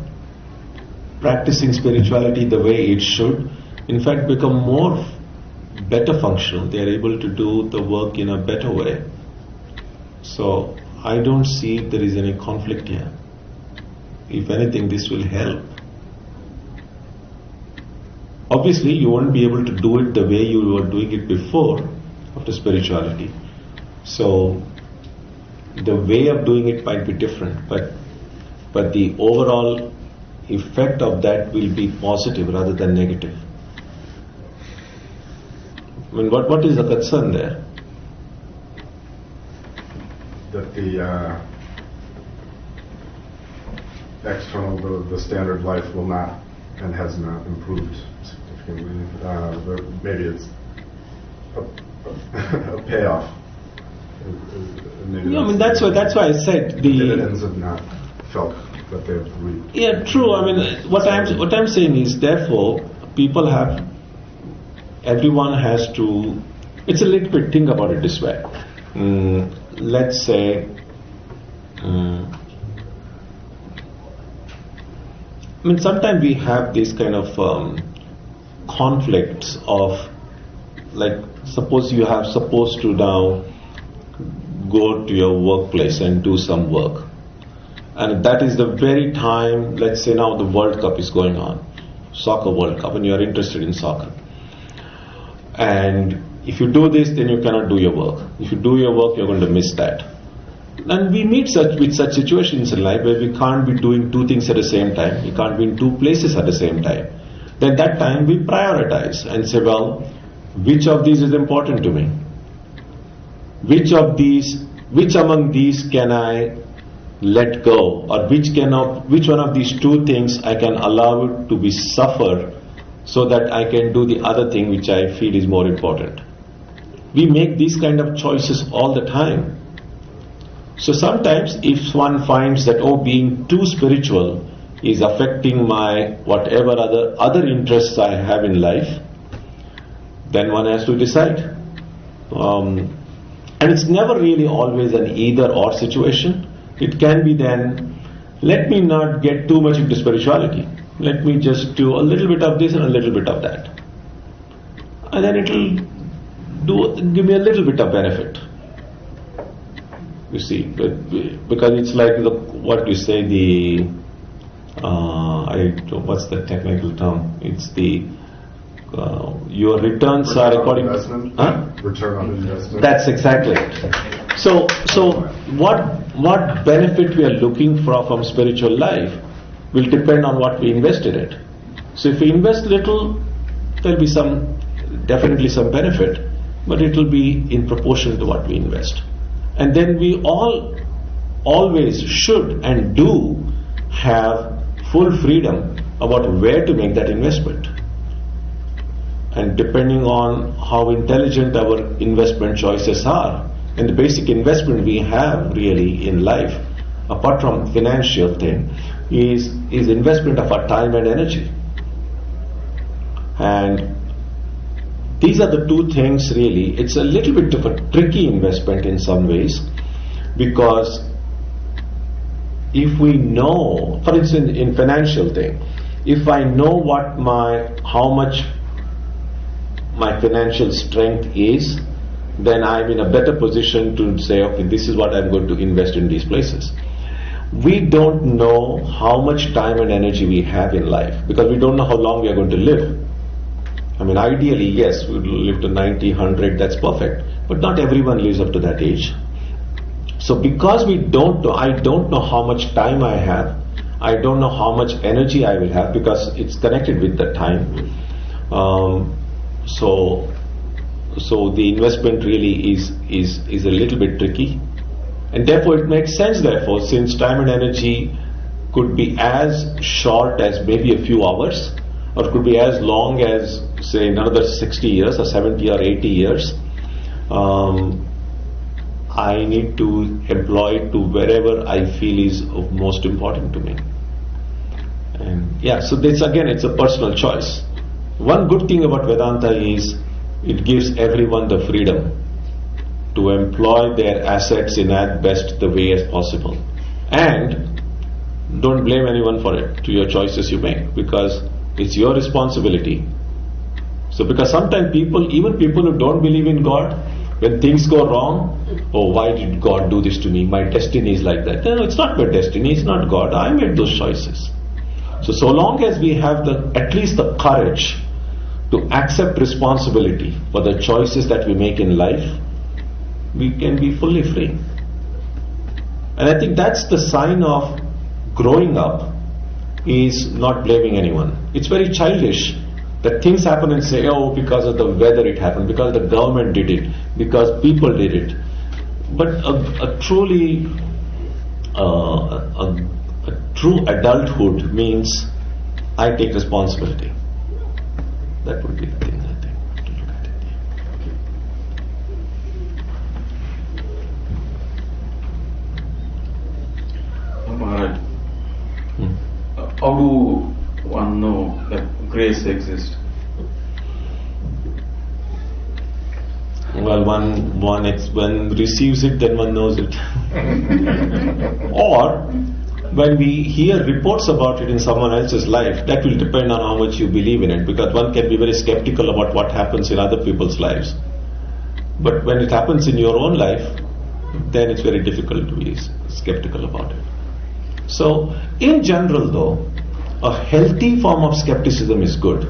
practicing spirituality the way it should, in fact, become better functional. They are able to do the work in a better way. So I don't see there is any conflict here. If anything, this will help. Obviously, you won't be able to do it the way you were doing it before after spirituality. So the way of doing it might be different, but the overall effect of that will be positive rather than negative. I mean, what is the concern there? That the external, the standard life will not and has not improved significantly. Maybe it's a payoff. Maybe Yeah, I mean that's why I said the dividends have not felt that they've reaped. Yeah, true. I mean, what I'm saying is, therefore, everyone has to. It's a little bit. Think about it this way. Let's say. I mean, sometimes we have these kind of conflicts of, like, suppose you are supposed to now go to your workplace and do some work. And that is the very time, let's say now the World Cup is going on, soccer World Cup, and you are interested in soccer. And if you do this, then you cannot do your work. If you do your work, you're going to miss that. And we meet with such situations in life where we can't be doing two things at the same time. We can't be in two places at the same time. Then that time we prioritize and say, well, which of these is important to me? Which among these can I let go? Or which one of these two things I can allow it to be suffer so that I can do the other thing which I feel is more important? We make these kind of choices all the time. So sometimes if one finds that, being too spiritual is affecting my whatever other interests I have in life, then one has to decide. And it's never really always an either or situation. It can be then, let me not get too much into spirituality. Let me just do a little bit of this and a little bit of that. And then it'll give me a little bit of benefit. You see, because it's like what you say, what's the technical term? It's your returns are according to return on investment. That's exactly it. So what benefit we are looking for from spiritual life will depend on what we invest in it. So if we invest little, there'll be definitely some benefit, but it will be in proportion to what we invest. And then we always should and do have full freedom about where to make that investment. And depending on how intelligent our investment choices are, and the basic investment we have really in life, apart from financial thing, is investment of our time and energy. And these are the two things really. It's a little bit of a tricky investment in some ways, because if we know, for instance, in financial thing, if I know how much my financial strength is, then I'm in a better position to say, okay, this is what I'm going to invest in these places. We don't know how much time and energy we have in life, because we don't know how long we are going to live. I mean, ideally, yes, we'll live to 90, 100, that's perfect. But not everyone lives up to that age. So because we don't know, I don't know how much time I have, I don't know how much energy I will have, because it's connected with the time. So the investment really is a little bit tricky. And therefore it makes sense, therefore, since time and energy could be as short as maybe a few hours, or could be as long as, say, another 60 years or 70 or 80 years, I need to employ it to wherever I feel is of most important to me. And yeah, so this again, it's a personal choice. One good thing about Vedanta is it gives everyone the freedom to employ their assets in at best the way as possible. And don't blame anyone for it, to your choices you make, because it's your responsibility. So because sometimes even people who don't believe in God, when things go wrong, oh, why did God do this to me? My destiny is like that. No, it's not my destiny, it's not God. I made those choices. So long as we have at least the courage to accept responsibility for the choices that we make in life, we can be fully free. And I think that's the sign of growing up, is not blaming anyone. It's very childish that things happen and say, oh, because of the weather it happened, because the government did it, because people did it. But a truly true adulthood means I take responsibility. That would be the thing, I think, to look at it. Maharaj, how do one know that grace exists? Well, one receives it, then one knows it. Or when we hear reports about it in someone else's life, that will depend on how much you believe in it, because one can be very skeptical about what happens in other people's lives. But when it happens in your own life, then it's very difficult to be skeptical about it. So, in general though, a healthy form of skepticism is good.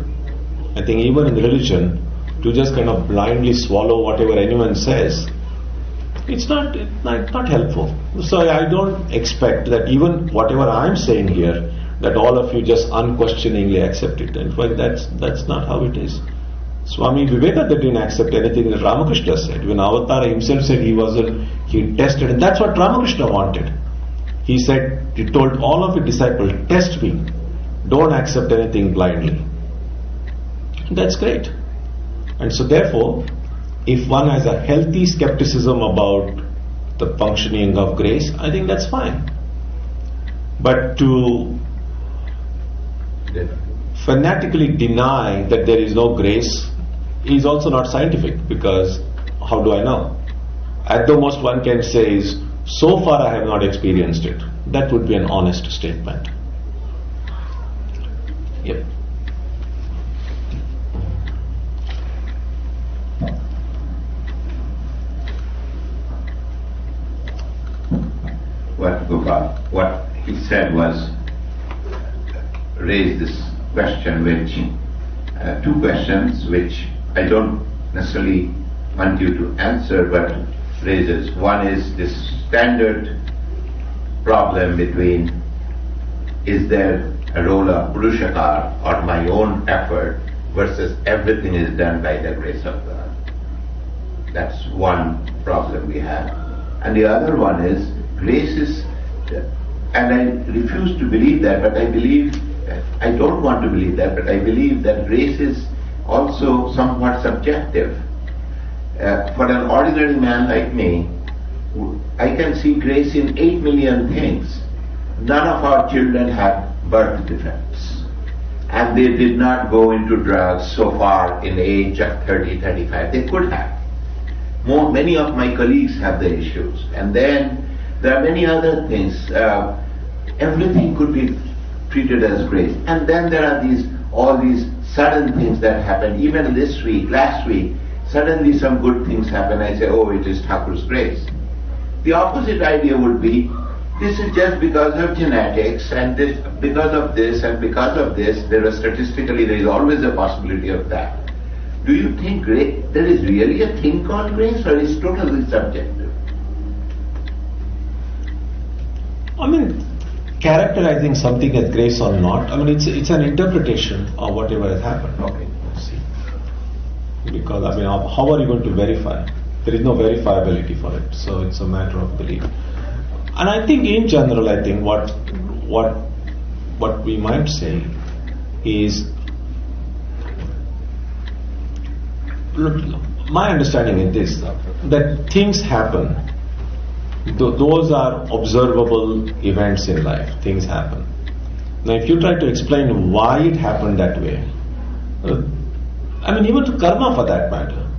I think even in religion, to just kind of blindly swallow whatever anyone says, it's not helpful. So I don't expect that even whatever I'm saying here, that all of you just unquestioningly accept it. In fact, that's not how it is. Swami Vivekananda didn't accept anything that Ramakrishna said. When Avatar himself said he tested, and that's what Ramakrishna wanted. He told all of his disciples, test me, don't accept anything blindly. That's great. And so therefore, if one has a healthy skepticism about the functioning of grace, I think that's fine. But to fanatically deny that there is no grace is also not scientific, because how do I know? At the most one can say is, so far I have not experienced it. That would be an honest statement. Yep. said was raised this question, which two questions which I don't necessarily want you to answer, but raises. One is this standard problem between, is there a role of Purushakar or my own effort versus everything is done by the grace of God. That's one problem we have. And the other one is, grace is, and I refuse to believe that, but I believe, I don't want to believe that, but I believe that grace is also somewhat subjective. For an ordinary man like me, I can see grace in 8 million things. None of our children have birth defects, and they did not go into drugs so far in age of 30, 35. They could have. Many of my colleagues have the issues. And then there are many other things. Everything could be treated as grace. And then there are all these sudden things that happen. Even this week, last week, suddenly some good things happen. I say, oh, it is Thakur's grace. The opposite idea would be, this is just because of genetics, and this, because of this, and because of this, statistically there is always a possibility of that. Do you think there is really a thing called grace, or is it totally subjective? I mean, characterizing something as grace or not, I mean, it's an interpretation of whatever has happened. Okay. See. Because, I mean, how are you going to verify? There is no verifiability for it, so it's a matter of belief. And I think in general, I think what we might say is, my understanding is this, that things happen. Those are observable events in life. Things happen. Now, if you try to explain why it happened that way, I mean, even to karma for that matter,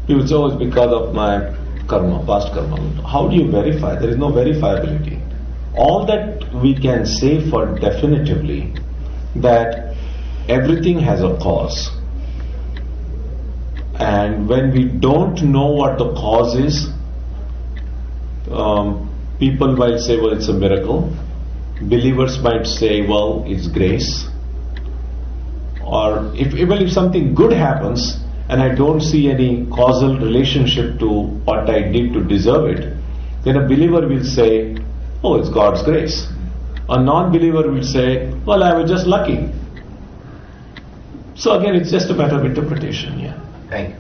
people say, oh, it's because of my karma, past karma. How do you verify? There is no verifiability. All that we can say for definitively, that everything has a cause. And when we don't know what the cause is, people might say, well, it's a miracle. Believers might say, well, it's grace. Or if something good happens and I don't see any causal relationship to what I did to deserve it, then a believer will say, oh, it's God's grace. A non-believer will say, well, I was just lucky. So again, it's just a matter of interpretation. Yeah. Thank you.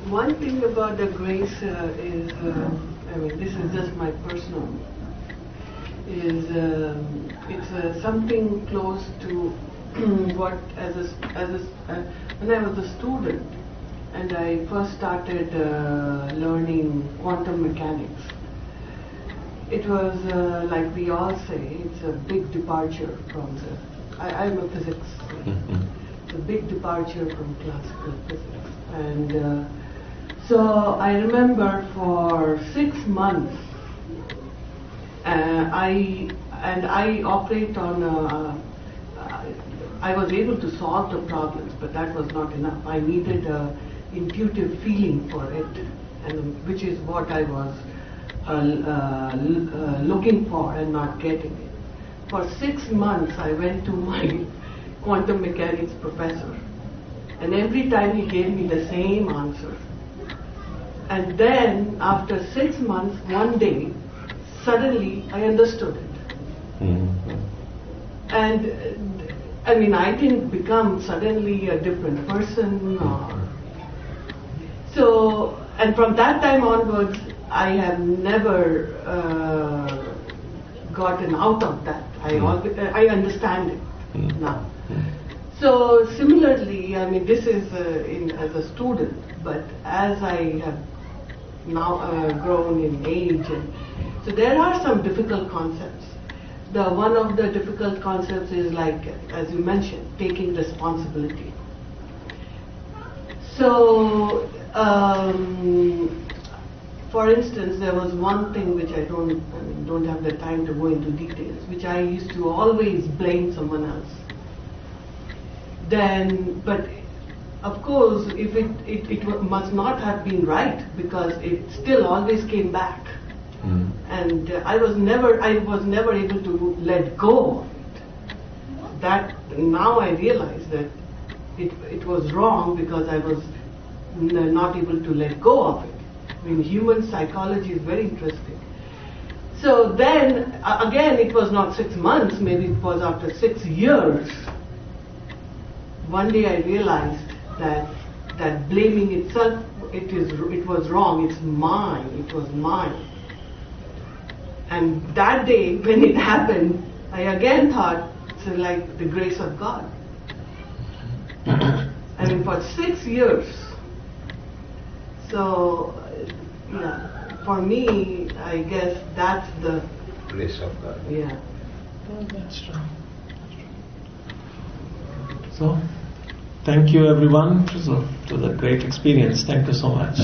One thing about the grace is, I mean, this is just my personal, is it's something close to what when I was a student and I first started learning quantum mechanics. It was like we all say, it's a big departure from I'm a physics. It's a big departure from classical physics. And so I remember for 6 months, I operate on. I was able to solve the problems, but that was not enough. I needed an intuitive feeling for it, and which is what I was looking for and not getting it. For 6 months, I went to my quantum mechanics professor, and every time he gave me the same answer. And then, after 6 months, one day, suddenly I understood it. And I mean, I didn't become suddenly a different person. So, and from that time onwards, I have never gotten out of that. I understand it now. So similarly, I mean, this is as a student, but as I have now grown in age, and so there are some difficult concepts. One of the difficult concepts is, like, as you mentioned, taking responsibility. So, for instance, there was one thing which I don't have the time to go into details, which I used to always blame someone else. Then, but of course, if it must not have been right, because it still always came back. And I was never able to let go of it. That now I realize that it was wrong because I was not able to let go of it. I mean, human psychology is very interesting. So then, again, it was not 6 months, maybe it was after 6 years. One day I realized that blaming itself, it was wrong, it's mine, it was mine. And that day, when it happened, I again thought, it's like the grace of God. I mean, for 6 years. So, yeah, for me, I guess that's the Grace of God. yeah. Oh, that's true. So, thank you everyone for the great experience. Thank you so much.